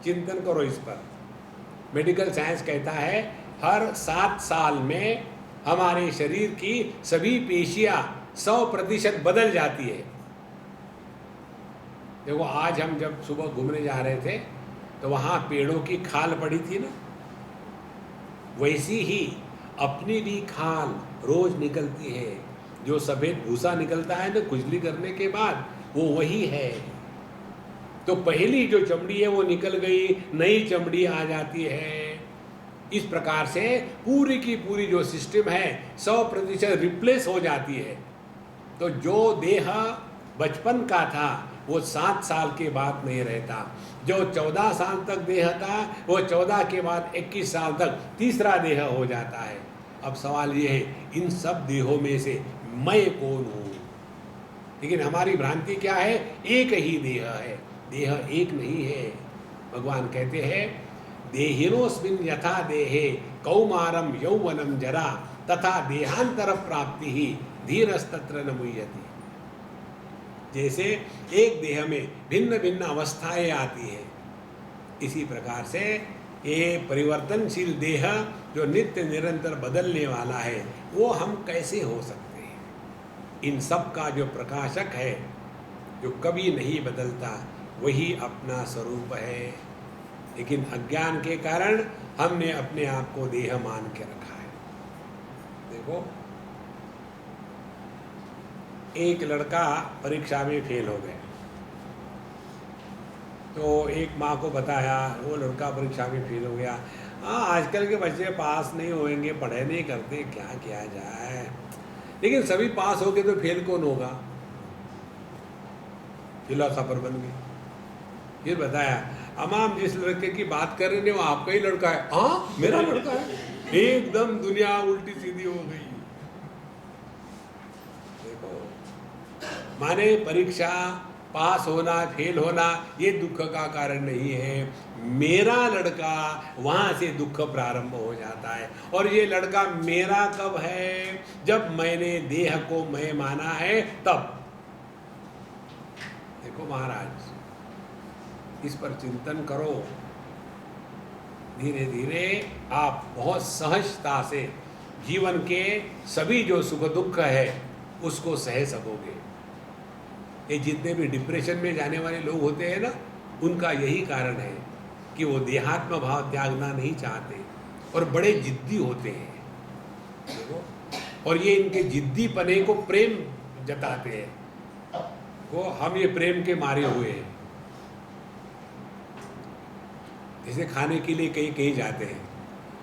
चिंतन करो इस पर। मेडिकल साइंस कहता है हर 7 साल में हमारे शरीर की सभी पेशियां 100% बदल जाती है। देखो आज हम जब सुबह घूमने जा रहे थे तो वहाँ पेड़ों की खाल पड़ी थी ना, वैसी ही अपनी भी खाल रोज निकलती है। जो सफ़ेद भूसा निकलता है ना खुजली करने के बाद, वो वही है। तो पहली जो चमड़ी है वो निकल गई, नई चमड़ी आ जाती है। इस प्रकार से पूरी की पूरी जो सिस्टम है 100% रिप्लेस हो जाती है। तो जो देह बचपन का था वो 7 साल के बाद नहीं रहता। जो 14 साल तक देह था वो 14 के बाद 21 साल तक तीसरा देह हो जाता है। अब सवाल ये है, इन सब देहों में से मैं कौन हूँ? लेकिन हमारी भ्रांति क्या है? एक ही देह है, देह एक नहीं है। भगवान कहते हैं देहिनोस्मिन् यथा देहे कौमारम यौवनम जरा तथा देहांतर प्राप्ति ही धीरस्तत्र न मुह्यति। जैसे एक देह में भिन्न भिन्न अवस्थाएं आती है, इसी प्रकार से ये परिवर्तनशील देह जो नित्य निरंतर बदलने वाला है वो हम कैसे हो सकते हैं? इन सब का जो प्रकाशक है, जो कभी नहीं बदलता, वही अपना स्वरूप है। लेकिन अज्ञान के कारण हमने अपने आप को देह मान के रखा है। देखो एक लड़का परीक्षा में फेल हो गया तो एक माँ को बताया, वो लड़का परीक्षा में फेल हो गया। हाँ आजकल के बच्चे पास नहीं होंगे, पढ़े नहीं करते, क्या किया जाए। लेकिन सभी पास हो गए तो फेल कौन होगा? फिलोसोफर बन गए। फिर बताया अमाम जिस लड़के की बात कर रहे थे वो आपका ही लड़का है। हाँ मेरा लड़का है। एकदम दुनिया उल्टी सीधी हो गई। देखो माने परीक्षा पास होना फेल होना ये दुख का कारण नहीं है। मेरा लड़का, वहाँ से दुख प्रारंभ हो जाता है। और ये लड़का मेरा कब है? जब मैंने देह को मैं माना है तब। देखो महाराज, इस पर चिंतन करो। धीरे धीरे आप बहुत सहजता से जीवन के सभी जो सुख दुख है उसको सह सकोगे। ये जितने भी डिप्रेशन में जाने वाले लोग होते हैं ना, उनका यही कारण है कि वो देहात्म भाव त्यागना नहीं चाहते और बड़े जिद्दी होते हैं। देखो, और ये इनके जिद्दी पने को प्रेम जताते हैं। वो हम ये प्रेम के मारे हुए हैं। जैसे खाने के लिए कहीं कहीं जाते हैं,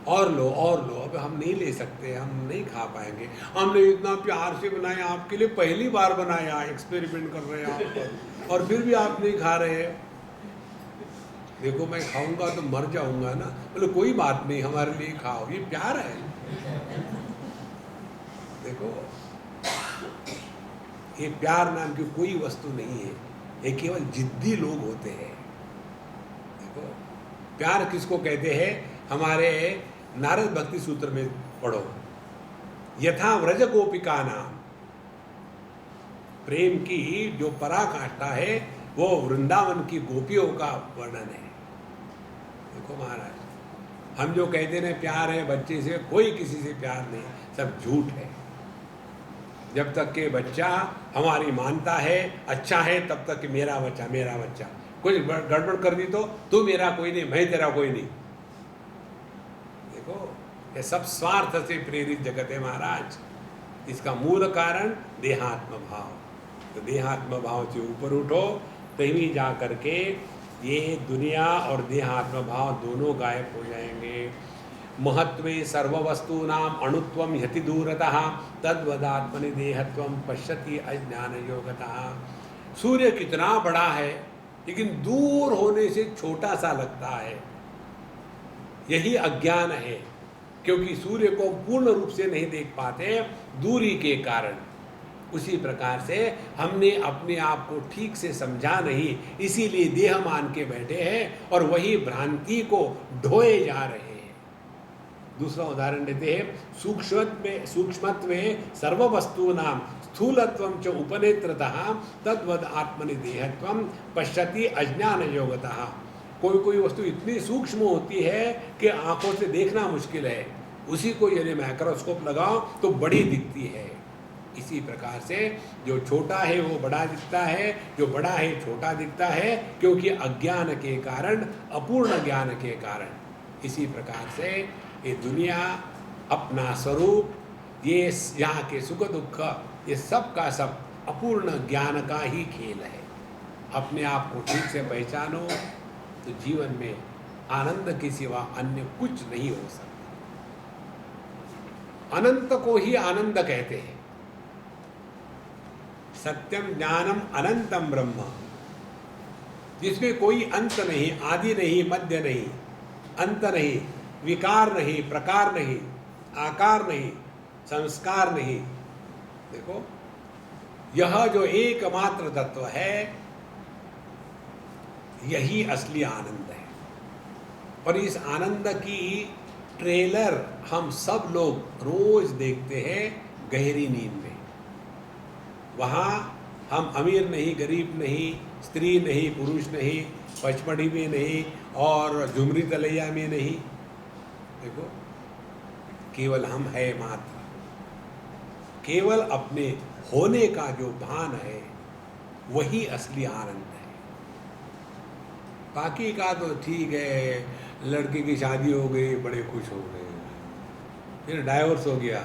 और लो और लो, अब हम नहीं ले सकते, हम नहीं खा पाएंगे, हमने इतना प्यार से बनाया आपके लिए, पहली बार बनाया, एक्सपेरिमेंट कर रहे हैं आप पर, और फिर भी आप नहीं खा रहे हैं। देखो मैं खाऊंगा तो मर जाऊंगा ना। बोले कोई बात नहीं, हमारे लिए खाओ, ये प्यार है। देखो ये प्यार नाम की कोई वस्तु नहीं है, ये केवल जिद्दी लोग होते हैं। देखो प्यार किसको कहते हैं? हमारे नारद भक्ति सूत्र में पढ़ो, यथा व्रज गोपिका नाम। प्रेम की जो पराकाष्ठा है वो वृंदावन की गोपियों का वर्णन है। देखो महाराज, हम जो कहते हैं प्यार है बच्चे से, कोई किसी से प्यार नहीं, सब झूठ है। जब तक के बच्चा हमारी मानता है, अच्छा है, तब तक कि मेरा बच्चा मेरा बच्चा। कुछ गड़बड़ कर दी तो तू मेरा कोई नहीं, मैं तेरा कोई नहीं। देखो ये सब स्वार्थ से प्रेरित जगत है महाराज। इसका मूल कारण देहात्म भाव। तो देहात्म भाव से ऊपर उठो, तभी जा करके ये दुनिया और देहात्म भाव दोनों गायब हो जाएंगे। महत्वे सर्ववस्तूनाम अणुत्वम यति दूरतः तद्वदात्मनि देहत्वम पश्यति अज्ञान योगतः। सूर्य कितना बड़ा है लेकिन दूर होने से छोटा सा लगता है, यही अज्ञान है, क्योंकि सूर्य को पूर्ण रूप से नहीं देख पाते दूरी के कारण। उसी प्रकार से हमने अपने आप को ठीक से समझा नहीं, इसीलिए देह मान के बैठे हैं और वही भ्रांति को ढोए जा रहे हैं। दूसरा उदाहरण देते हैं, सूक्ष्मत्वे सर्ववस्तूनां स्थूलत्वं च उपनेत्रतः तद्वद आत्मनि देहत्वं पश्यति अज्ञान योगतः। कोई वस्तु इतनी सूक्ष्म होती है कि आंखों से देखना मुश्किल है, उसी को यदि माइक्रोस्कोप लगाओ तो बड़ी दिखती है। इसी प्रकार से जो छोटा है वो बड़ा दिखता है, जो बड़ा है छोटा दिखता है, क्योंकि अज्ञान के कारण, अपूर्ण ज्ञान के कारण। इसी प्रकार से ये दुनिया, अपना स्वरूप, ये यहाँ के सुख दुख, ये सब का सब अपूर्ण ज्ञान का ही खेल है। अपने आप को ठीक से पहचानो तो जीवन में आनंद के सिवा अन्य कुछ नहीं हो सकता। अनंत को ही आनंद कहते हैं। सत्यम ज्ञानम अनंतम ब्रह्म, जिसमें कोई अंत नहीं, आदि नहीं, मध्य नहीं, अंत नहीं, विकार नहीं, प्रकार नहीं, आकार नहीं, संस्कार नहीं। देखो, यह जो एकमात्र तत्व है, यही असली आनंद है। और इस आनंद की ट्रेलर हम सब लोग रोज देखते हैं गहरी नींद में। वहाँ हम अमीर नहीं, गरीब नहीं, स्त्री नहीं, पुरुष नहीं, पचमढ़ी में नहीं और झुमरी तलैया में नहीं। देखो, केवल हम है मात्र। केवल अपने होने का जो भान है वही असली आनंद है। बाकी का तो ठीक है, लड़के की शादी हो गई, बड़े खुश हो गए, फिर डाइवोर्स हो गया,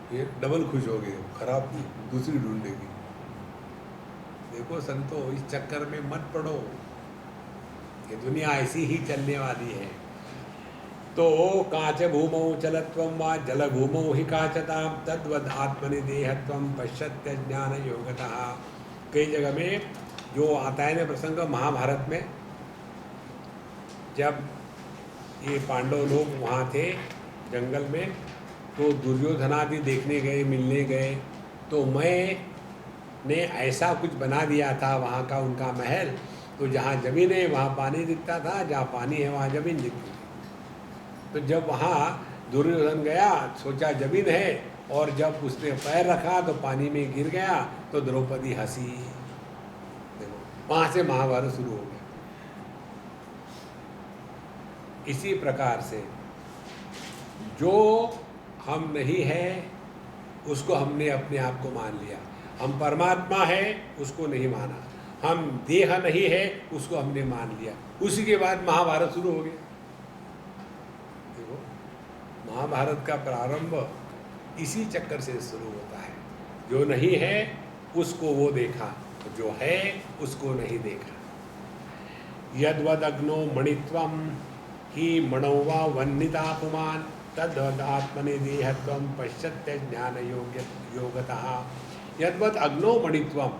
फिर डबल खुश हो गए, खराब दूसरी ढूंढेगी। देखो संतो, इस चक्कर में मत पड़ो, ये दुनिया ऐसी ही चलने वाली है। तो काच भूमौ चलत्वं वा जल भूमौ हि काचतां तद्वद आत्मनि देहत्वं पश्यत्य ज्ञान योगतः। कई जगह में जो आता है ना प्रसंग महाभारत में, जब ये पांडव लोग वहाँ थे जंगल में, तो दुर्योधनादि देखने गए, मिलने गए, तो मैंने ऐसा कुछ बना दिया था वहाँ का उनका महल, तो जहाँ ज़मीन है वहाँ पानी दिखता था, जहाँ पानी है वहाँ ज़मीन दिखती थी। तो जब वहाँ दुर्योधन गया, सोचा ज़मीन है, और जब उसने पैर रखा तो पानी में गिर गया, तो द्रौपदी हंसी। देखो, वहाँ से महाभारत शुरू हो गया। इसी प्रकार से जो हम नहीं है उसको हमने अपने आप को मान लिया। हम परमात्मा है उसको नहीं माना, हम देह नहीं है उसको हमने मान लिया। उसी के बाद महाभारत शुरू हो गया। देखो, महाभारत का प्रारंभ इसी चक्कर से शुरू होता है। जो नहीं है उसको वो देखा, जो है उसको नहीं देखा। यद्वदग्नो मणित्वम ही मणौ वा वह्निता पुमान् तद्वद आत्मनि देहत्वं पश्यत्य ज्ञान योगतः। यद्वद अग्नो मणित्वम,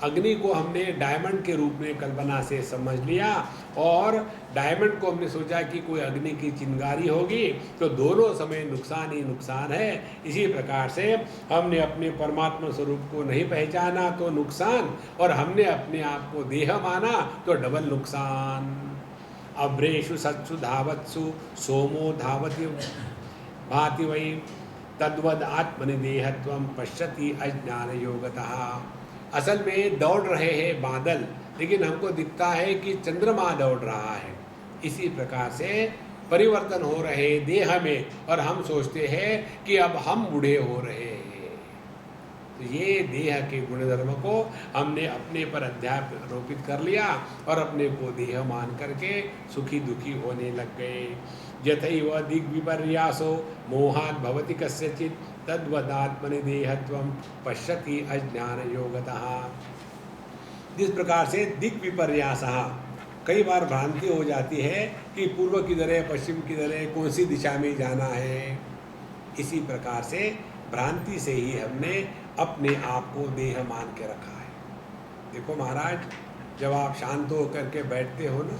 अग्नि को हमने डायमंड के रूप में कल्पना से समझ लिया, और डायमंड को हमने सोचा कि कोई अग्नि की चिंगारी होगी, तो दोनों समय नुकसान ही नुकसान है। इसी प्रकार से हमने अपने परमात्मा स्वरूप को नहीं पहचाना तो नुकसान, और हमने अपने आप को देह माना तो डबल नुकसान। अभ्रेषु सत्सु धावत्सु सोमो धावति भाति वै तद्वद आत्मनि देहत्वं पश्यति अज्ञान योगतः। असल में दौड़ रहे हैं बादल, लेकिन हमको दिखता है कि चंद्रमा दौड़ रहा है। इसी प्रकार से परिवर्तन हो रहे देह में, और हम सोचते हैं कि अब हम बूढ़े हो रहे हैं। तो ये देह के गुणधर्म को हमने अपने पर अध्यारोपित कर लिया और अपने को देह मान करके सुखी दुखी होने लग गए। यथैव दिग्विपर्यासो मोहात् भवति कस्यचित् तद्वदात्मनि देहत्वं पश्यति अज्ञान योगतः। जिस प्रकार से दिग्विपर्यासः, कई बार भ्रांति हो जाती है कि पूर्व किधर है, पश्चिम किधर है, कौन सी दिशा में जाना है। इसी प्रकार से भ्रांति से ही हमने अपने आप को देह मान के रखा है। देखो महाराज, जब आप शांत हो करके बैठते हो ना,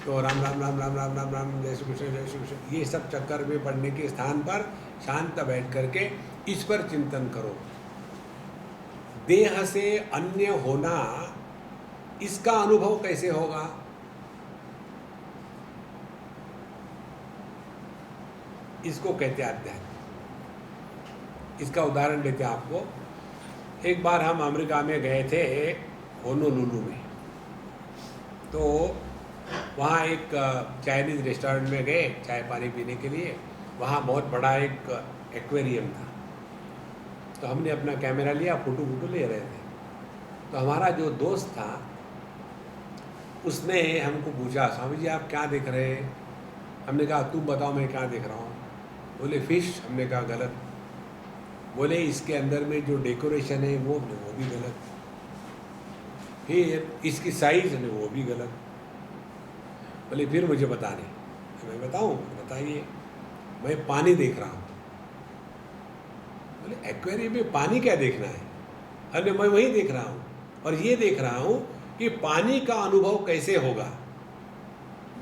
तो राम राम राम राम राम राम राम जय श्री कृष्ण जय श्री कृष्ण, ये सब चक्कर में पढ़ने के स्थान पर शांत बैठ करके इस पर चिंतन करो। देह से अन्य होना, इसका अनुभव कैसे होगा? इसको कहते हैं अध्यात्म। इसका उदाहरण देते हैं आपको। एक बार हम अमेरिका में गए थे, होनोलुलु में। तो वहाँ एक चाइनीज़ रेस्टोरेंट में गए चाय पानी पीने के लिए। वहाँ बहुत बड़ा एक एक्वेरियम था। तो हमने अपना कैमरा लिया, फोटो ले रहे थे। तो हमारा जो दोस्त था उसने हमको पूछा, स्वामी जी आप क्या देख रहे हैं? हमने कहा तुम बताओ मैं क्या देख रहा हूँ। बोले फिश। हमने कहा गलत। बोले इसके अंदर में जो डेकोरेशन है वो भी गलत। फिर इसकी साइज है वो भी गलत। बोले फिर मुझे बताने। मैं बताऊँ? बताइए। मैं पानी देख रहा हूँ। बोले एक्वेरियम में पानी क्या देखना है? अरे मैं वही देख रहा हूँ और ये देख रहा हूँ कि पानी का अनुभव कैसे होगा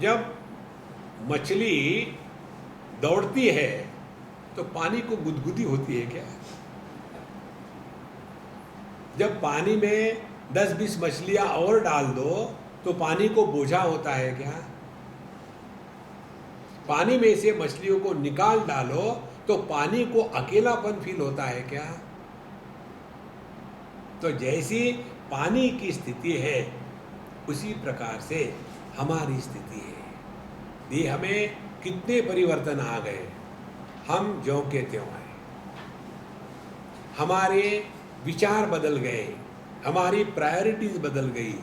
जब मछली दौड़ती है तो पानी को गुदगुदी होती है क्या? जब पानी में 10-20 मछलियां और डाल दो तो पानी को बोझा होता है क्या? पानी में से मछलियों को निकाल डालो तो पानी को अकेलापन फील होता है क्या? तो जैसी पानी की स्थिति है उसी प्रकार से हमारी स्थिति है। देह में कितने परिवर्तन आ गए, हम ज्यों के त्यों हैं। हमारे विचार बदल गए, हमारी प्रायोरिटीज बदल गई,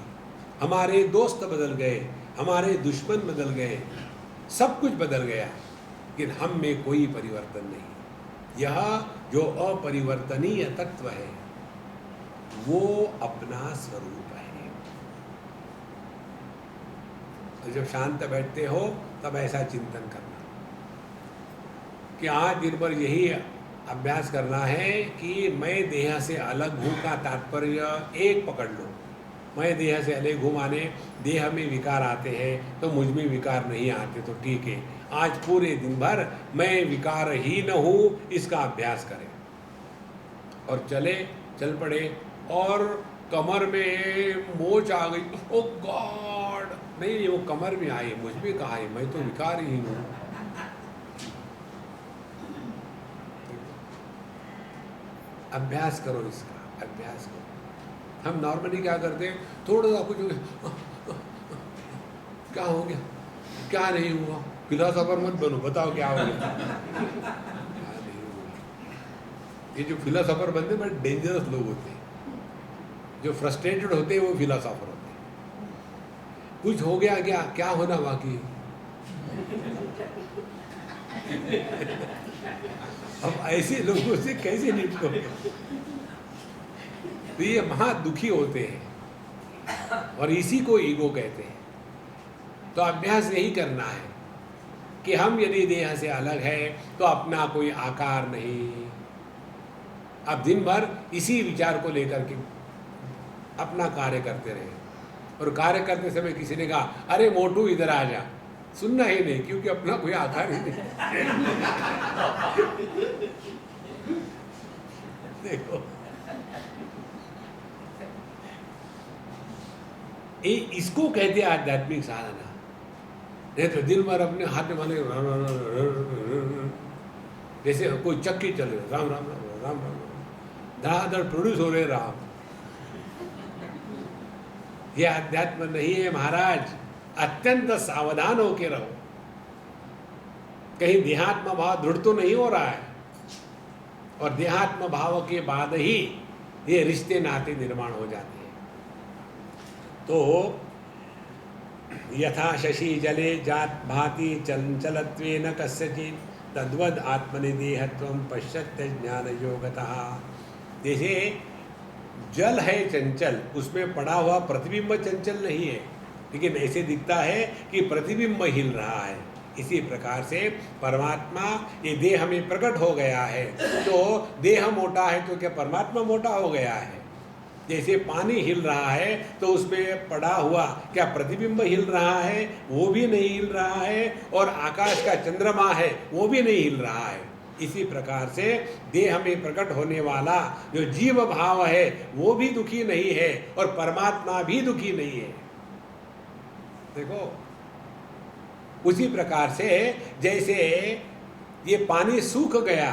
हमारे दोस्त बदल गए, हमारे दुश्मन बदल गए, सब कुछ बदल गया, लेकिन हम में कोई परिवर्तन नहीं। यह जो अपरिवर्तनीय तत्व है वो अपना स्वरूप है। तो जब शांत बैठते हो तब ऐसा चिंतन करना कि आज दिन भर यही अभ्यास करना है कि मैं देह से अलग हूँ का तात्पर्य एक पकड़ लो। मैं देह से अलग हूँ माने देह में विकार आते हैं तो मुझ में विकार नहीं आते तो ठीक है। आज पूरे दिन भर मैं विकार ही न हूँ इसका अभ्यास करें और चल पड़े। और कमर में मोच आ गई, ओ गॉड, नहीं वो कमर में आई, मुझ में कहा है, मैं तो विकार ही हूँ। अभ्यास करो इसका, अभ्यास करो। हम नॉर्मली क्या करते हैं, थोड़ा सा कुछ क्या हो गया, क्या नहीं हुआ, फिलोसोफर मत बनो, बताओ क्या हो गया। ये जो फिलोसोफर बनते हैं बड़े डेंजरस लोग होते हैं। जो फ्रस्ट्रेटेड होते हैं वो फिलोसोफर होते हैं। कुछ हो गया क्या, क्या होना बाकी। अब ऐसे लोगों से कैसे निपटोगे? तो ये महा दुखी होते हैं और इसी को ईगो कहते हैं। तो अभ्यास यही करना है कि हम यदि देह से अलग है तो अपना कोई आकार नहीं। अब दिन भर इसी विचार को लेकर के अपना कार्य करते रहे और कार्य करते समय किसी ने कहा अरे मोटू इधर आ जा, सुनना ही नहीं क्योंकि अपना कोई आकार ही नहीं। देखो इसको कहते हैं आध्यात्मिक साधना। नहीं तो दिन भर अपने हाथ में माने जैसे कोई चक्की चल रही, राम राम राम राम राम धड़ाधड़ प्रोड्यूस हो रहे राम। ये अध्यात्म नहीं है महाराज। अत्यंत सावधान होके रहो, कहीं देहात्म भाव दृढ़ तो नहीं हो रहा है। और देहात्म भाव के बाद ही ये रिश्ते नाते निर्माण हो जाते हैं। तो यथा शशि जले जात भाति चंचलत्वेन कस्यचित् तद्वद आत्मनि देहत्वं पश्यत्य ज्ञान योगतः। जैसे जल है चंचल, उसमें पड़ा हुआ प्रतिबिंब चंचल नहीं है, लेकिन ऐसे दिखता है कि प्रतिबिंब हिल रहा है। इसी प्रकार से परमात्मा ये देह में प्रकट हो गया है, तो देह मोटा है तो क्या परमात्मा मोटा हो गया है? जैसे पानी हिल रहा है तो उसमें पड़ा हुआ क्या प्रतिबिंब हिल रहा है? वो भी नहीं हिल रहा है। और आकाश का चंद्रमा है वो भी नहीं हिल रहा है। इसी प्रकार से देह में प्रकट होने वाला जो जीव भाव है वो भी दुखी नहीं है और परमात्मा भी दुखी नहीं है। देखो, उसी प्रकार से जैसे ये पानी सूख गया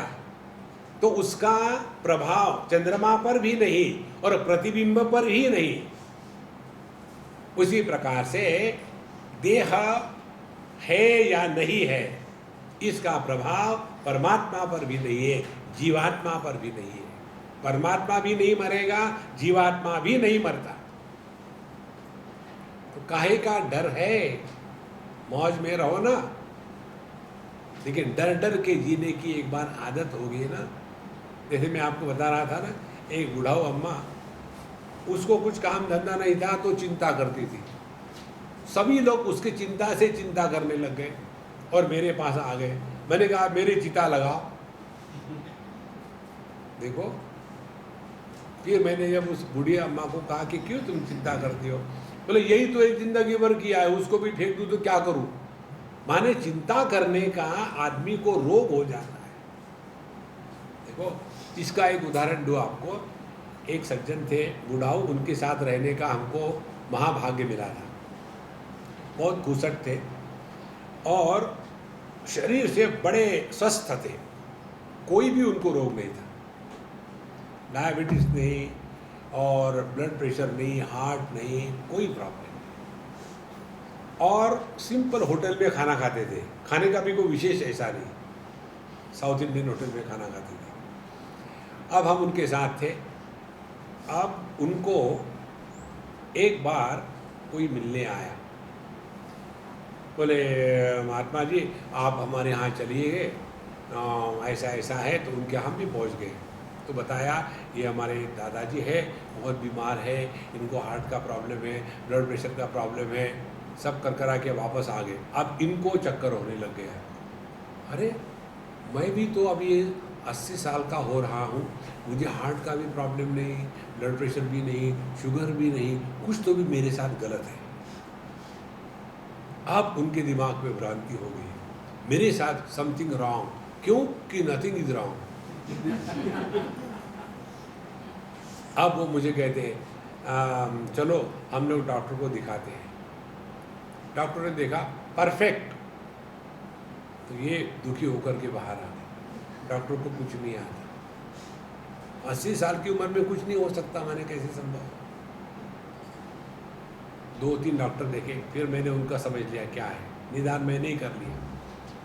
तो उसका प्रभाव चंद्रमा पर भी नहीं और प्रतिबिंब पर ही नहीं, उसी प्रकार से देह है या नहीं है इसका प्रभाव परमात्मा पर भी नहीं है, जीवात्मा पर भी नहीं है। परमात्मा भी नहीं मरेगा, जीवात्मा भी नहीं मरता। तो काहे का डर है? मौज में रहो ना। लेकिन डर डर के जीने की एक बार आदत हो गई ना, जैसे मैं आपको बता रहा था ना, एक बुढ़ाऊ अम्मा, उसको कुछ काम धंधा नहीं था तो चिंता करती थी। सभी लोग उसकी चिंता से चिंता करने लग गए और मेरे पास आ गए। मैंने कहा मेरी चिता लगाओ। देखो, फिर मैंने जब उस बूढ़ी अम्मा को कहा कि क्यों तुम चिंता करती हो, बोले यही तो एक जिंदगी भर किया है, उसको भी फेंक दूं तो क्या करूं। माने चिंता करने का आदमी को रोग हो जाता है। देखो, इसका एक उदाहरण दूं आपको। एक सज्जन थे बुढ़ाऊ, उनके साथ रहने का हमको महाभाग्य मिला था। बहुत घुसट थे और शरीर से बड़े स्वस्थ थे, कोई भी उनको रोग नहीं था, डायबिटीज नहीं और ब्लड प्रेशर नहीं, हार्ट नहीं, कोई प्रॉब्लम नहीं। और सिंपल होटल में खाना खाते थे, खाने का भी कोई विशेष ऐसा नहीं, साउथ इंडियन होटल में खाना खाते थे। अब हम उनके साथ थे। अब उनको एक बार कोई मिलने आया, बोले महात्मा जी आप हमारे यहाँ चलिए, ऐसा ऐसा है। तो उनके हम भी पहुँच गए। तो बताया ये हमारे दादाजी है, बहुत बीमार है, इनको हार्ट का प्रॉब्लम है, ब्लड प्रेशर का प्रॉब्लम है, सब कर करा के वापस आ गए। अब इनको चक्कर होने लग गया। अरे मैं भी तो अभी 80 साल का हो रहा हूँ, मुझे हार्ट का भी प्रॉब्लम नहीं, ब्लड प्रेशर भी नहीं, शुगर भी नहीं, कुछ तो भी मेरे साथ गलत है। अब उनके दिमाग में भ्रांति हो गई, मेरे साथ समथिंग रॉन्ग। क्यों? कि नथिंग इज रॉन्ग। अब वो मुझे कहते हैं चलो हम लोग डॉक्टर को दिखाते हैं। डॉक्टर ने देखा, परफेक्ट। तो ये दुखी होकर के बाहर आ गए। डॉक्टर को कुछ नहीं आता, 80 साल की उम्र में कुछ नहीं हो सकता। मैंने कैसे संभव? 2-3 डॉक्टर देखे, फिर मैंने उनका समझ लिया क्या है, निदान मैंने ही कर लिया।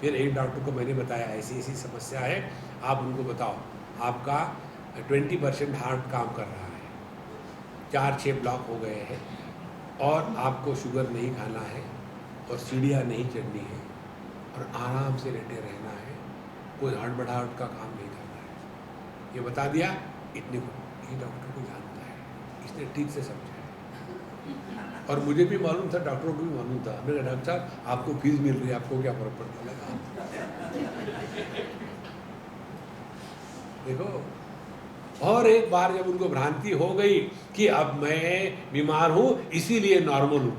फिर एक डॉक्टर को मैंने बताया ऐसी ऐसी समस्या है, आप उनको बताओ, आपका 20% हार्ट काम कर रहा है, 4-6 ब्लॉक हो गए हैं और आपको शुगर नहीं खाना है और सीढ़ियाँ नहीं चढ़नी है और आराम से लेटे रहना है, कोई हड़बड़ाहट का काम नहीं करना है। ये बता दिया। इतने को ये डॉक्टर को जानता है, इसने ठीक से समझा है। और मुझे भी मालूम था, डॉक्टरों को भी मालूम था। मैंने कहा डॉक्टर साहब आपको फीस मिल रही है, आपको क्या फर्क पड़ता लगा। देखो, और एक बार जब उनको भ्रांति हो गई कि अब मैं बीमार हूं इसीलिए नॉर्मल हूं,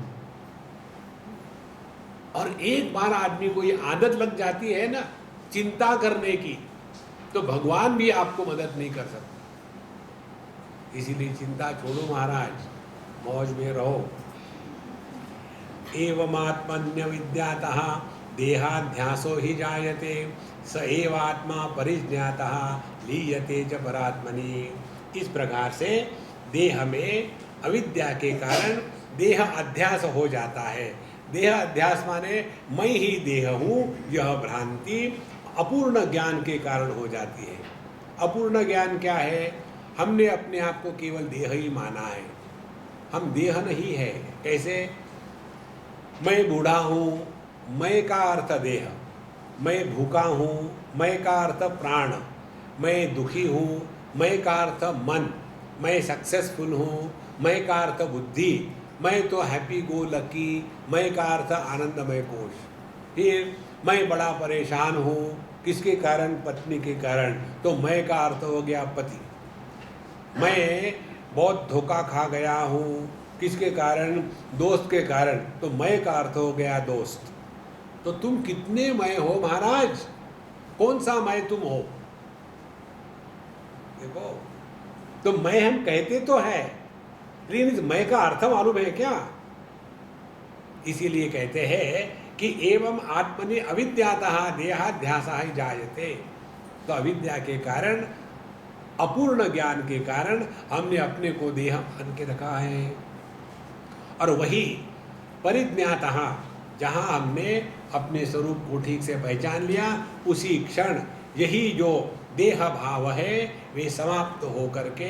और एक बार आदमी को ये आदत लग जाती है ना चिंता करने की, तो भगवान भी आपको मदद नहीं कर सकता। इसीलिए चिंता छोड़ो महाराज, मौज में रहो। एवमात्मन्य विद्यातः देहाध्यासो ही जायते, स एवात्मा परिज्ञातः लीयते च परात्मनि। इस प्रकार से देह में अविद्या के कारण देह अध्यास हो जाता है। देह अध्यास माने मैं ही देह हूँ, यह भ्रांति अपूर्ण ज्ञान के कारण हो जाती है। अपूर्ण ज्ञान क्या है? हमने अपने आप को केवल देह ही माना है। हम देह नहीं है। कैसे? मैं बूढ़ा हूँ, मैं का अर्थ देह, मैं भूखा हूँ, मैं का अर्थ प्राण, मैं दुखी हूँ, मैं का अर्थ मन, मैं सक्सेसफुल हूँ, मैं का अर्थ बुद्धि, मैं तो हैप्पी गो लकी, मैं का अर्थ आनंदमय कोश। फिर मैं बड़ा परेशान हूँ, किसके कारण? पत्नी के कारण, तो मैं का अर्थ हो गया पति। मैं बहुत धोखा खा गया हूँ, किसके कारण? दोस्त के कारण, तो मैं का अर्थ हो गया दोस्त। तो तुम कितने मैं हो महाराज? कौन सा मैं तुम हो? देखो, तो मैं हम कहते तो है, लेकिन इस मैं का अर्थ मालूम है क्या? इसीलिए कहते हैं कि एवं आत्मनि अविद्यातः देहाध्यासः जायते। तो अविद्या के कारण, अपूर्ण ज्ञान के कारण हमने अपने को देह मान के रखा है। और वही परिज्ञातः, जहाँ हमने अपने स्वरूप को ठीक से पहचान लिया, उसी क्षण यही जो देह भाव है वे समाप्त हो करके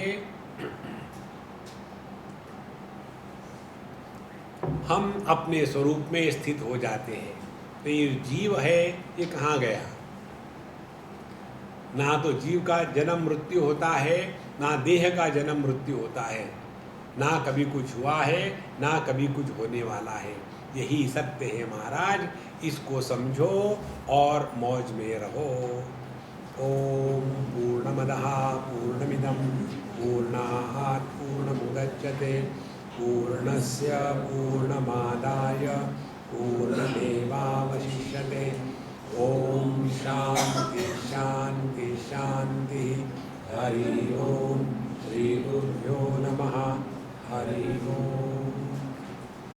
हम अपने स्वरूप में स्थित हो जाते हैं। तो ये जीव है, ये कहाँ गया? ना तो जीव का जन्म मृत्यु होता है, ना देह का जन्म मृत्यु होता है, ना कभी कुछ हुआ है, ना कभी कुछ होने वाला है। यही सत्य है महाराज, इसको समझो और मौज में रहो। ओम पूर्णमदः पूर्णमिदं पूर्णात् पूर्णमुदच्यते पूर्णस्य पूर्णमादाय पूर्णमेवावशिष्यते। ओम शांति शांति शांति। हरि ओम। श्री गुरुभ्यो नमः। हरि ओम।